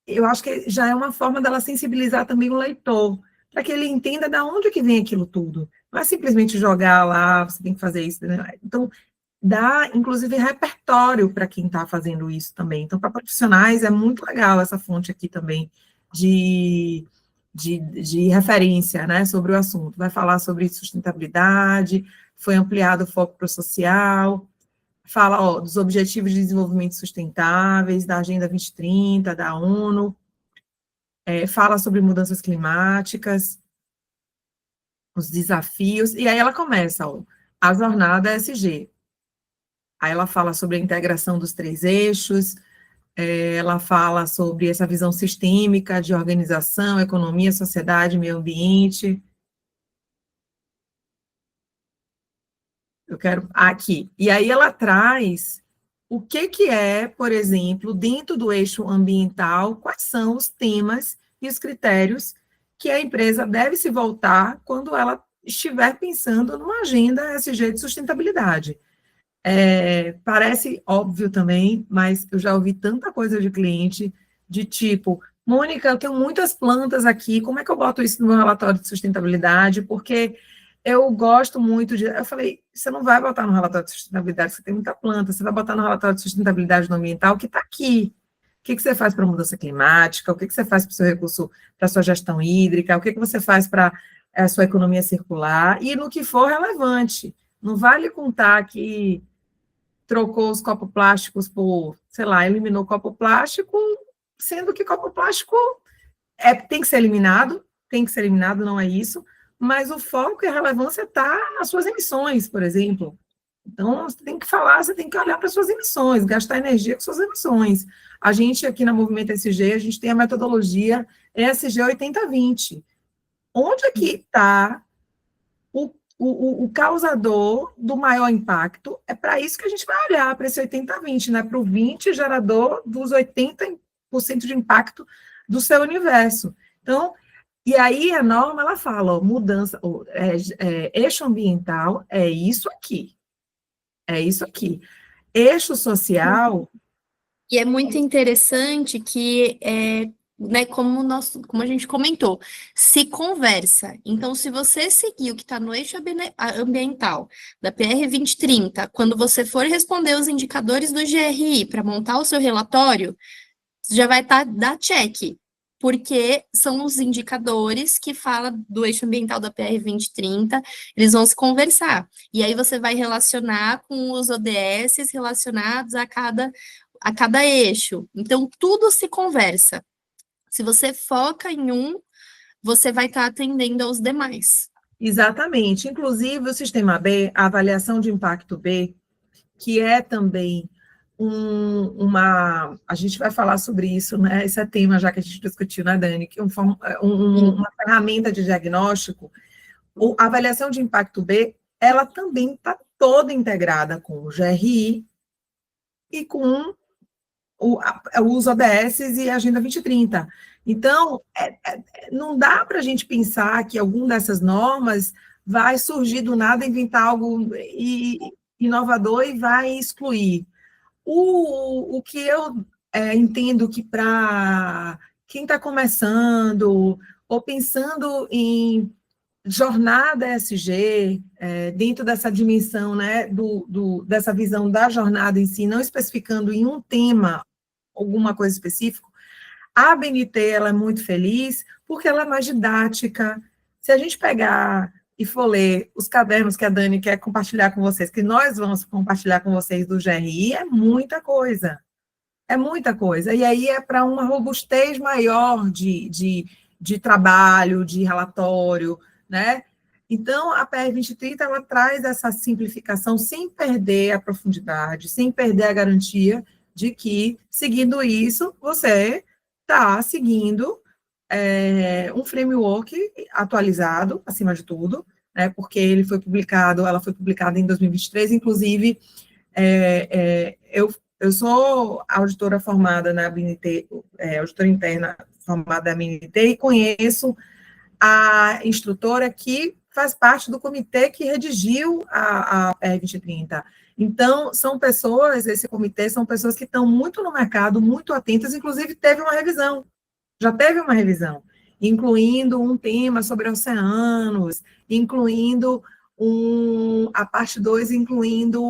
[SPEAKER 2] eu acho que já é uma forma dela sensibilizar também o leitor, para que ele entenda de onde que vem aquilo tudo. Não é simplesmente jogar lá, você tem que fazer isso. Né? Então, dá, inclusive, repertório para quem está fazendo isso também. Então, para profissionais, é muito legal essa fonte aqui também de referência, né, sobre o assunto. Vai falar sobre sustentabilidade, foi ampliado o foco para o social, fala, ó, dos Objetivos de Desenvolvimento Sustentáveis, da Agenda 2030, da ONU, fala sobre mudanças climáticas, os desafios, e aí ela começa, ó, a jornada ESG. Aí ela fala sobre a integração dos 3 eixos, ela fala sobre essa visão sistêmica de organização, economia, sociedade, meio ambiente. Eu quero aqui. E aí ela traz o que é, por exemplo, dentro do eixo ambiental, quais são os temas e os critérios que a empresa deve se voltar quando ela estiver pensando numa agenda ESG de sustentabilidade. Parece óbvio também, mas eu já ouvi tanta coisa de cliente de tipo, Mônica, eu tenho muitas plantas aqui, como é que eu boto isso no meu relatório de sustentabilidade? Porque eu gosto muito de. Eu falei, você não vai botar no relatório de sustentabilidade, você tem muita planta, você vai botar no relatório de sustentabilidade no ambiental que está aqui. O que você faz para a mudança climática? O que você faz para o seu recurso, para a sua gestão hídrica? O que você faz para a sua economia circular? E no que for relevante. Não vale contar que trocou os copos plásticos por, sei lá, eliminou o copo plástico, sendo que copo plástico tem que ser eliminado, não é isso, mas o foco e a relevância está nas suas emissões, por exemplo. Então, você tem que falar, você tem que olhar para as suas emissões, gastar energia com suas emissões. A gente, aqui na Movimento SG, a gente tem a metodologia ESG 80-20. Onde é que está o causador do maior impacto? É para isso que a gente vai olhar, para esse 80-20, né? Para o 20 gerador dos 80% de impacto do seu universo. Então, e aí a norma, ela fala, ó, mudança, eixo ambiental é isso aqui. É isso aqui. Eixo social.
[SPEAKER 1] E é muito interessante que, né, como a gente comentou, se conversa. Então, se você seguir o que está no eixo ambiental da PR 2030, quando você for responder os indicadores do GRI para montar o seu relatório, já vai dar check, porque são os indicadores que falam do eixo ambiental da PR 2030, eles vão se conversar. E aí você vai relacionar com os ODS relacionados a cada eixo. Então, tudo se conversa. Se você foca em um, você vai estar atendendo aos demais.
[SPEAKER 2] Exatamente. Inclusive, o sistema B, a avaliação de impacto B, que é também a gente vai falar sobre isso, né? Esse é tema já que a gente discutiu, né, Dani? Que uma ferramenta de diagnóstico, a avaliação de impacto B, ela também está toda integrada com o GRI e com os ODS e a Agenda 2030. Então, não dá para a gente pensar que alguma dessas normas vai surgir do nada, inventar algo inovador e vai excluir. O que eu entendo que para quem está começando ou pensando em jornada ESG, dentro dessa dimensão, né, dessa visão da jornada em si, não especificando em um tema alguma coisa específica, a BNT ela é muito feliz porque ela é mais didática. Se a gente pegar e for ler os cadernos que a Dani quer compartilhar com vocês, que nós vamos compartilhar com vocês do GRI, é muita coisa. É muita coisa. E aí é para uma robustez maior de trabalho, de relatório, né? Então, a PR 2030, ela traz essa simplificação sem perder a profundidade, sem perder a garantia de que, seguindo isso, você está seguindo um framework atualizado, acima de tudo, né, porque ela foi publicada em 2023, inclusive, eu sou auditora formada na BNT, auditora interna formada na BNT, e conheço a instrutora que faz parte do comitê que redigiu a PR 2030. Então, esse comitê são pessoas que estão muito no mercado, muito atentas, inclusive já teve uma revisão, incluindo um tema sobre oceanos, incluindo a parte 2, incluindo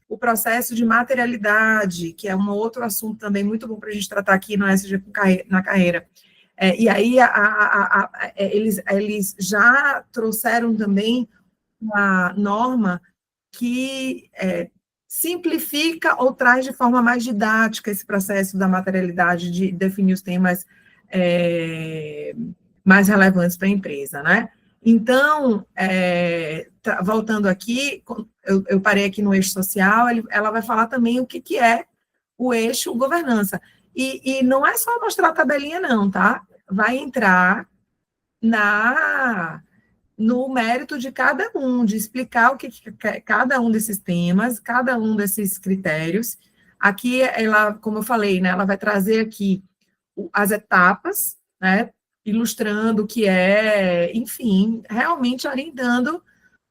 [SPEAKER 2] o processo de materialidade, que é um outro assunto também muito bom para a gente tratar aqui no SG na carreira. E aí, eles já trouxeram também uma norma que simplifica ou traz de forma mais didática esse processo da materialidade, de definir os temas mais relevantes para a empresa, né? Então, voltando aqui, eu parei aqui no eixo social, ela vai falar também o que é o eixo governança. E não é só mostrar a tabelinha, não, tá? Vai entrar no mérito de cada um, de explicar o que cada um desses temas, cada um desses critérios. Aqui, ela, como eu falei, né, ela vai trazer aqui as etapas, né, ilustrando o que é, enfim, realmente orientando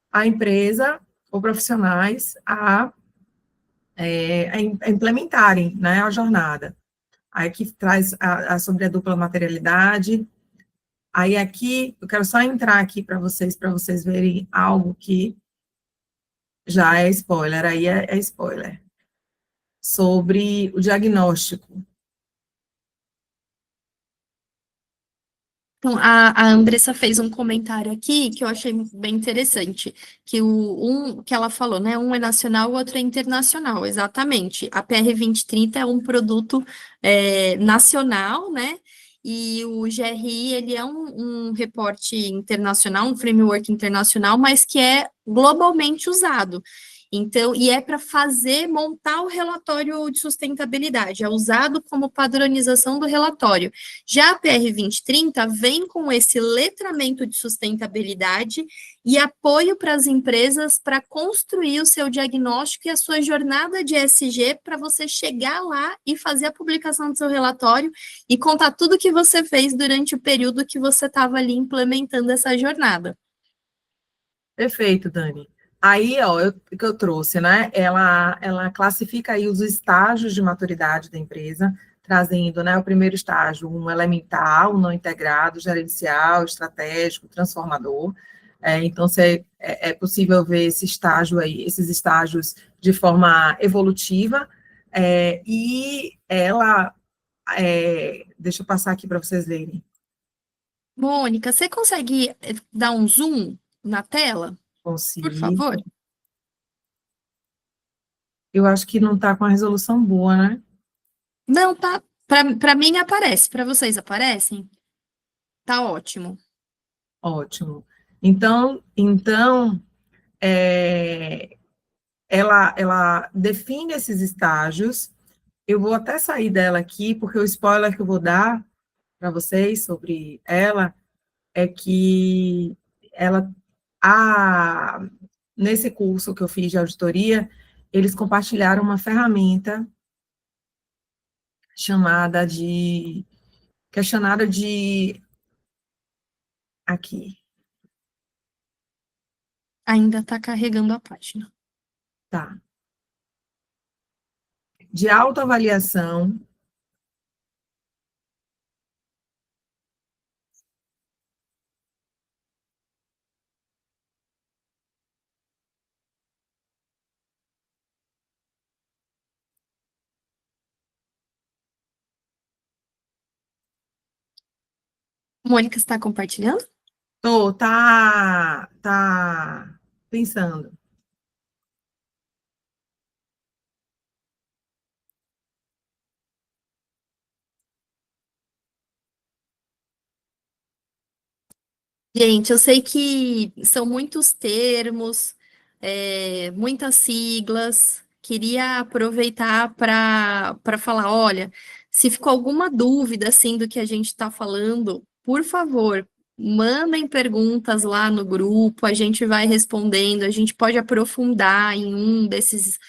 [SPEAKER 2] a empresa ou profissionais a implementarem, né, a jornada. Aí aqui traz sobre a dupla materialidade. Aí aqui, eu quero só entrar aqui para vocês verem algo que já é spoiler, aí é spoiler, sobre o diagnóstico.
[SPEAKER 1] Então, a Andressa fez um comentário aqui que eu achei bem interessante, que ela falou, né? Um é nacional, o outro é internacional, exatamente. A PR 2030 é um produto nacional, né? E o GRI, ele é um reporte internacional, um framework internacional, mas que é globalmente usado. Então, e é para montar o relatório de sustentabilidade, é usado como padronização do relatório. Já a PR 2030 vem com esse letramento de sustentabilidade e apoio para as empresas para construir o seu diagnóstico e a sua jornada de ESG para você chegar lá e fazer a publicação do seu relatório e contar tudo que você fez durante o período que você estava ali implementando essa jornada.
[SPEAKER 2] Perfeito, Dani. Aí, ó, que eu trouxe, né? Ela classifica aí os estágios de maturidade da empresa, trazendo, né, o primeiro estágio, um elementar, um não integrado, gerencial, estratégico, transformador. Então, é possível ver esse estágio aí, esses estágios de forma evolutiva, e ela, deixa eu passar aqui para vocês verem.
[SPEAKER 1] Mônica, você consegue dar um zoom na tela, por
[SPEAKER 2] Consigo.
[SPEAKER 1] favor?
[SPEAKER 2] Eu acho que não está com a resolução boa, né?
[SPEAKER 1] Não, tá. Para mim aparece, para vocês aparecem? Tá ótimo.
[SPEAKER 2] Ótimo. Então ela define esses estágios. Eu vou até sair dela aqui, porque o spoiler que eu vou dar para vocês sobre ela é que ela, nesse curso que eu fiz de auditoria, eles compartilharam uma ferramenta que é chamada de, aqui,
[SPEAKER 1] Ainda está carregando a página.
[SPEAKER 2] tá, de autoavaliação.
[SPEAKER 1] Mônica, está compartilhando?
[SPEAKER 2] Tá pensando.
[SPEAKER 1] Gente, eu sei que são muitos termos, muitas siglas. Queria aproveitar para falar, olha, se ficou alguma dúvida assim do que a gente está falando, por favor, mandem perguntas lá no grupo, a gente vai respondendo, a gente pode aprofundar em um desses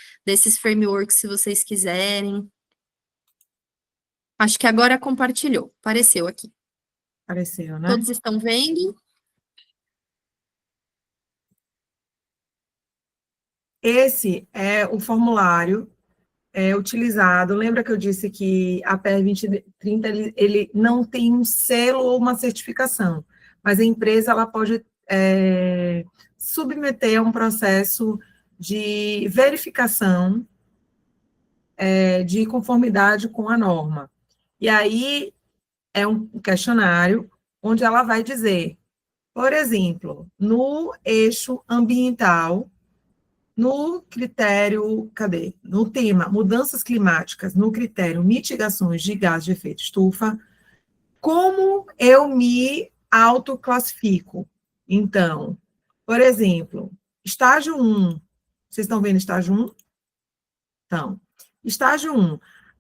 [SPEAKER 1] frameworks se vocês quiserem. Acho que agora compartilhou, apareceu aqui.
[SPEAKER 2] Apareceu, né?
[SPEAKER 1] Todos estão vendo?
[SPEAKER 2] Esse é o formulário utilizado. Lembra que eu disse que a PR 2030 ele não tem um selo ou uma certificação, mas a empresa ela pode submeter a um processo de verificação de conformidade com a norma. E aí é um questionário onde ela vai dizer, por exemplo, no eixo ambiental, no critério, cadê? No tema mudanças climáticas, no critério mitigações de gases de efeito estufa, como eu me autoclassifico? Então, por exemplo, estágio 1, vocês estão vendo estágio 1? Então, estágio 1,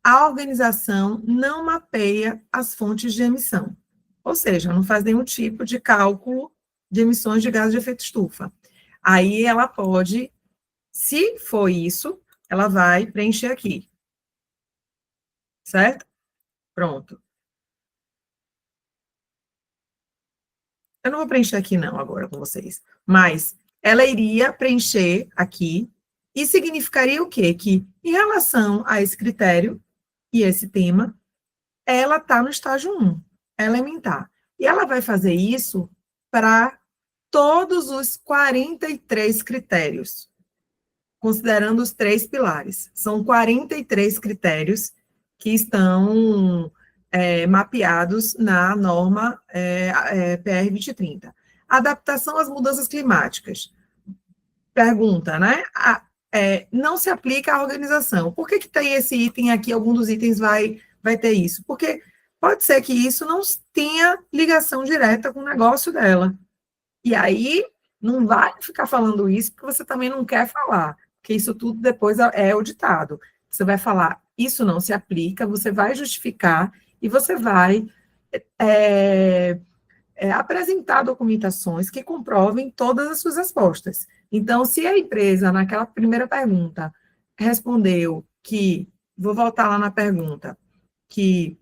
[SPEAKER 2] a organização não mapeia as fontes de emissão, ou seja, não faz nenhum tipo de cálculo de emissões de gás de efeito estufa. Aí ela pode, se for isso, ela vai preencher aqui, certo? Pronto. Eu não vou preencher aqui não agora com vocês, mas ela iria preencher aqui e significaria o quê? Que em relação a esse critério e esse tema, ela está no estágio 1, elementar. E ela vai fazer isso para todos os 43 critérios, considerando os 3 pilares. São 43 critérios que estão mapeados na norma PR 2030. Adaptação às mudanças climáticas. Pergunta, né? Não se aplica à organização. Por que tem esse item aqui? Algum dos itens vai ter isso? Porque pode ser que isso não tenha ligação direta com o negócio dela. E aí, não vai ficar falando isso porque você também não quer falar, porque isso tudo depois é auditado. Você vai falar, isso não se aplica, você vai justificar e você vai apresentar documentações que comprovem todas as suas respostas. Então, se a empresa, naquela primeira pergunta, respondeu que, vou voltar lá na pergunta, que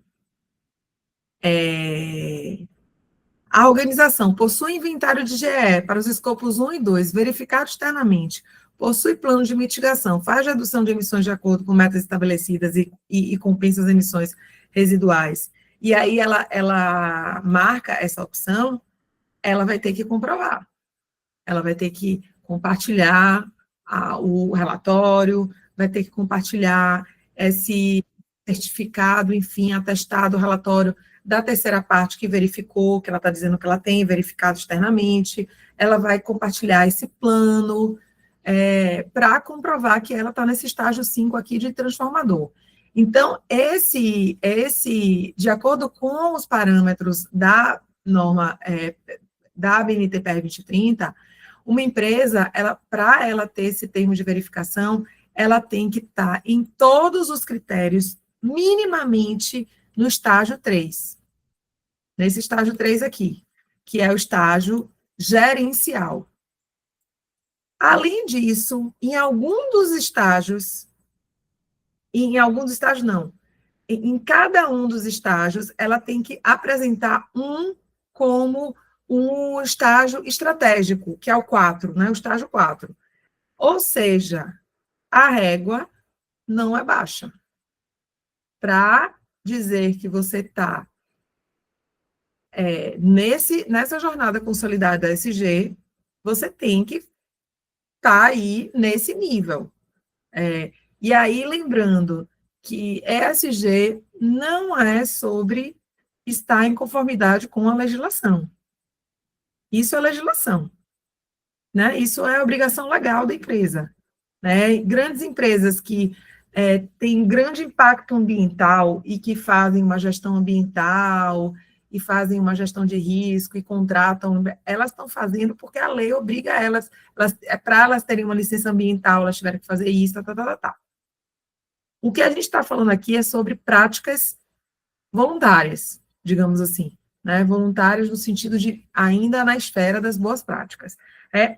[SPEAKER 2] a organização possui inventário de GE para os escopos 1 e 2, verificado externamente, possui plano de mitigação, faz redução de emissões de acordo com metas estabelecidas e compensa as emissões residuais, e aí ela marca essa opção, ela vai ter que comprovar. Ela vai ter que compartilhar o relatório, vai ter que compartilhar esse certificado, enfim, atestado, relatório da terceira parte que verificou, que ela está dizendo que ela tem verificado externamente, ela vai compartilhar esse plano para comprovar que ela está nesse estágio 5 aqui de transformador. Então, de acordo com os parâmetros da norma da ABNT-PR 2030, uma empresa, para ela ter esse termo de verificação, ela tem que estar em todos os critérios, minimamente no estágio 3. Nesse estágio 3 aqui, que é o estágio gerencial. Além disso, em cada um dos estágios, ela tem que apresentar como um estágio estratégico, que é o 4, né? O estágio 4. Ou seja, a régua não é baixa. Para dizer que você está nessa jornada consolidada da ESG, você tem que estar aí nesse nível. E aí, lembrando que ESG não é sobre estar em conformidade com a legislação. Isso é legislação, né? Isso é obrigação legal da empresa, né? Grandes empresas que têm grande impacto ambiental e que fazem uma gestão ambiental e fazem uma gestão de risco e contratam, elas estão fazendo porque a lei obriga elas para elas terem uma licença ambiental, elas tiveram que fazer isso, tá. O que a gente está falando aqui é sobre práticas voluntárias, digamos assim, né? Voluntárias no sentido de ainda na esfera das boas práticas.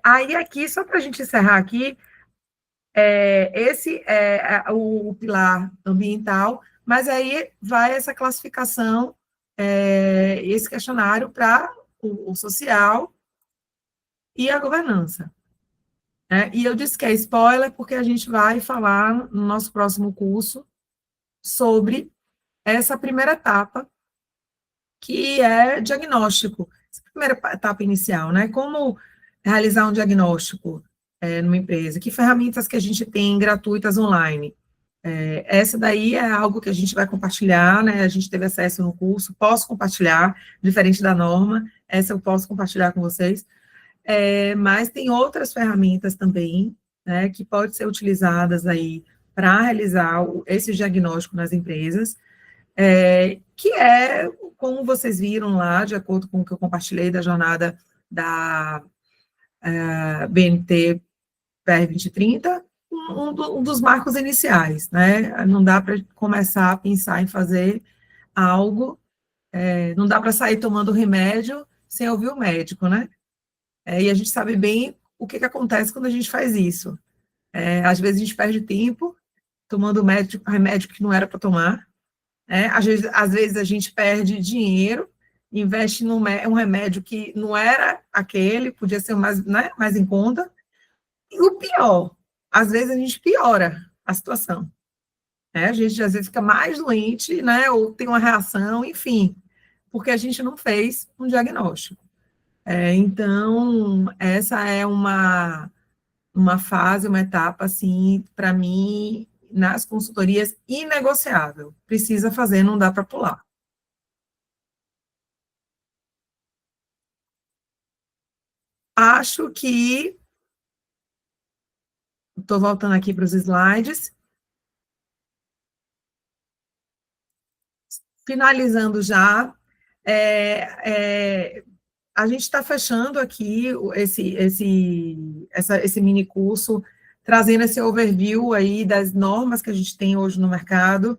[SPEAKER 2] Aí aqui, só para a gente encerrar aqui, esse é o pilar ambiental, mas aí vai essa classificação, esse questionário para o social e a governança. E eu disse que é spoiler, porque a gente vai falar no nosso próximo curso sobre essa primeira etapa, que é diagnóstico. Essa primeira etapa inicial, né? Como realizar um diagnóstico numa empresa? Que ferramentas que a gente tem gratuitas online? Essa daí é algo que a gente vai compartilhar, né? A gente teve acesso no curso, posso compartilhar, diferente da norma, essa eu posso compartilhar com vocês. Mas tem outras ferramentas também, né, que podem ser utilizadas aí para realizar esse diagnóstico nas empresas, que como vocês viram lá, de acordo com o que eu compartilhei da jornada da BNT PR 2030, um dos marcos iniciais, né? Não dá para começar a pensar em fazer algo, não dá para sair tomando remédio sem ouvir o médico, né? E a gente sabe bem o que acontece quando a gente faz isso. Às vezes a gente perde tempo tomando remédio que não era para tomar, né? Às vezes a gente perde dinheiro, investe um remédio que não era aquele, podia ser mais, né, mais em conta. E o pior, às vezes a gente piora a situação. Né? A gente às vezes fica mais doente, né, ou tem uma reação, enfim, porque a gente não fez um diagnóstico. Então, essa é uma fase, uma etapa, assim, para mim, nas consultorias, inegociável. Precisa fazer, não dá para pular. Acho que, estou voltando aqui para os slides, finalizando já, a gente está fechando aqui esse mini curso, trazendo esse overview aí das normas que a gente tem hoje no mercado,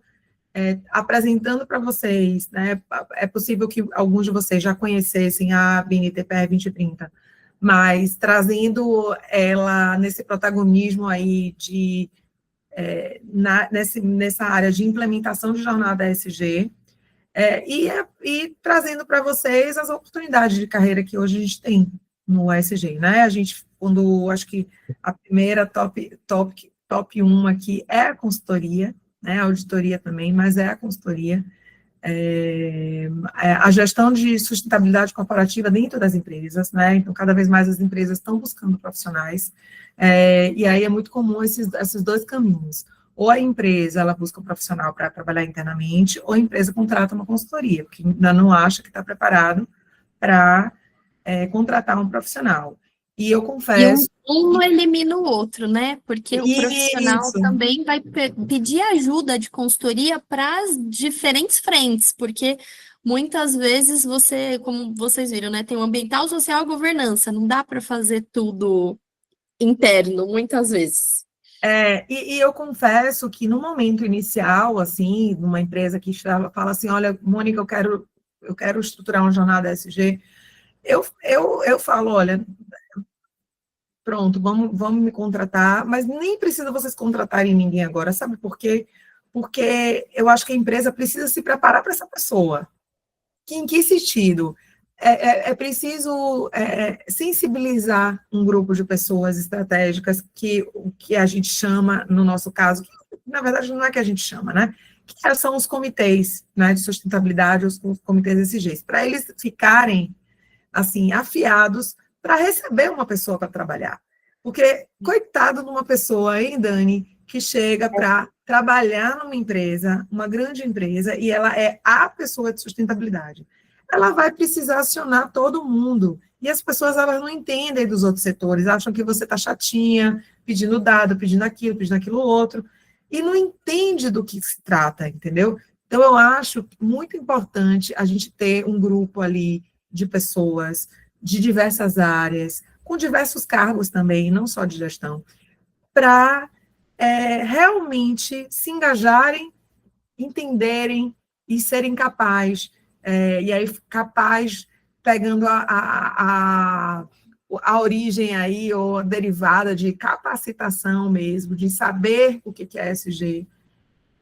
[SPEAKER 2] apresentando para vocês, né, é possível que alguns de vocês já conhecessem a BNTPR 2030, mas trazendo ela nesse protagonismo aí nessa área de implementação de jornada ESG, e trazendo para vocês as oportunidades de carreira que hoje a gente tem no ESG, né? A gente, acho que a primeira top 1 aqui é a consultoria, né? A auditoria também, mas é a consultoria. A gestão de sustentabilidade corporativa dentro das empresas, né? Então, cada vez mais as empresas estão buscando profissionais, e aí é muito comum esses dois caminhos. Ou a empresa, ela busca um profissional para trabalhar internamente, ou a empresa contrata uma consultoria, porque ainda não acha que está preparado para contratar um profissional. E eu confesso...
[SPEAKER 1] E um não elimina o outro, né? Porque o profissional
[SPEAKER 2] Isso.
[SPEAKER 1] também vai pedir ajuda de consultoria para as diferentes frentes, porque muitas vezes você, como vocês viram, né, tem o ambiental, social e governança, não dá para fazer tudo interno, muitas vezes.
[SPEAKER 2] E eu confesso que no momento inicial, assim, numa empresa que fala assim, olha, Mônica, eu quero estruturar uma jornada ESG, eu falo, olha, pronto, vamos me contratar, mas nem precisa vocês contratarem ninguém agora, sabe por quê? Porque eu acho que a empresa precisa se preparar para essa pessoa. Em que sentido? É preciso sensibilizar um grupo de pessoas estratégicas o que a gente chama, no nosso caso, que, na verdade não é que a gente chama, né? Que são os comitês, né, de sustentabilidade, os comitês SGs, para eles ficarem assim, afiados para receber uma pessoa para trabalhar. Porque, coitado de uma pessoa, hein, Dani, que chega para trabalhar numa empresa, uma grande empresa, e ela é a pessoa de sustentabilidade. Ela vai precisar acionar todo mundo. E as pessoas, elas não entendem dos outros setores, acham que você está chatinha, pedindo dado, pedindo aquilo outro, e não entende do que se trata, entendeu? Então, eu acho muito importante a gente ter um grupo ali de pessoas de diversas áreas, com diversos cargos também, não só de gestão, para realmente se engajarem, entenderem e serem capazes, e aí capaz, pegando a origem aí, ou a derivada de capacitação mesmo, de saber o que é SG,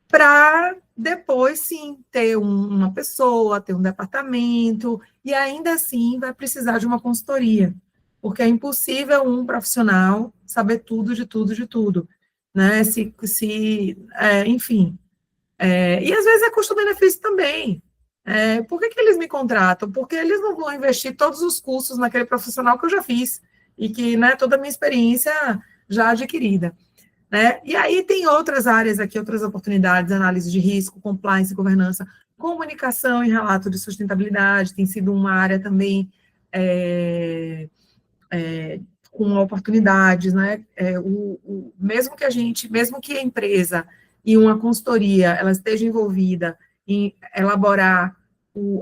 [SPEAKER 2] para depois, sim, ter uma pessoa, ter um departamento, e ainda assim vai precisar de uma consultoria, porque é impossível um profissional saber tudo, de tudo, de tudo, né? Enfim. E às vezes é custo-benefício também. Por que eles me contratam? Porque eles não vão investir todos os custos naquele profissional que eu já fiz, e que, né, toda a minha experiência já adquirida. Né? E aí tem outras áreas aqui, outras oportunidades, análise de risco, compliance, governança, comunicação e relato de sustentabilidade, tem sido uma área também com oportunidades, né? Mesmo que a empresa e uma consultoria ela esteja envolvida em elaborar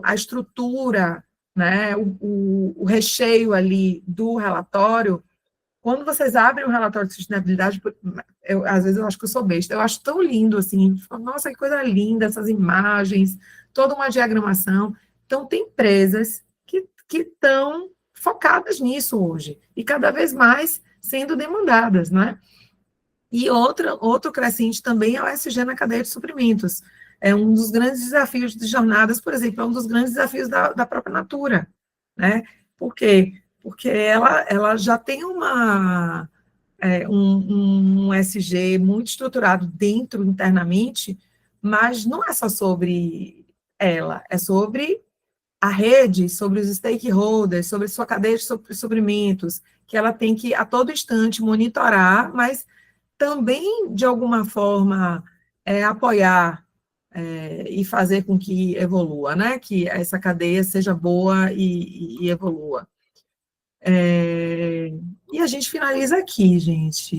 [SPEAKER 2] a estrutura, né? O recheio ali do relatório, quando vocês abrem o relatório de sustentabilidade, às vezes eu acho que eu sou besta, eu acho tão lindo, assim, nossa, que coisa linda, essas imagens, toda uma diagramação. Então, tem empresas que estão focadas nisso hoje, e cada vez mais sendo demandadas, né? E outro crescente também é o ESG na cadeia de suprimentos. É um dos grandes desafios de jornadas, por exemplo, é um dos grandes desafios da própria Natura, né? Por quê? Porque ela já tem um ESG muito estruturado dentro, internamente, mas não é só sobre ela, é sobre a rede, sobre os stakeholders, sobre sua cadeia de suprimentos, que ela tem que, a todo instante, monitorar, mas também, de alguma forma, apoiar e fazer com que evolua, né? Que essa cadeia seja boa e evolua. E a gente finaliza aqui, gente.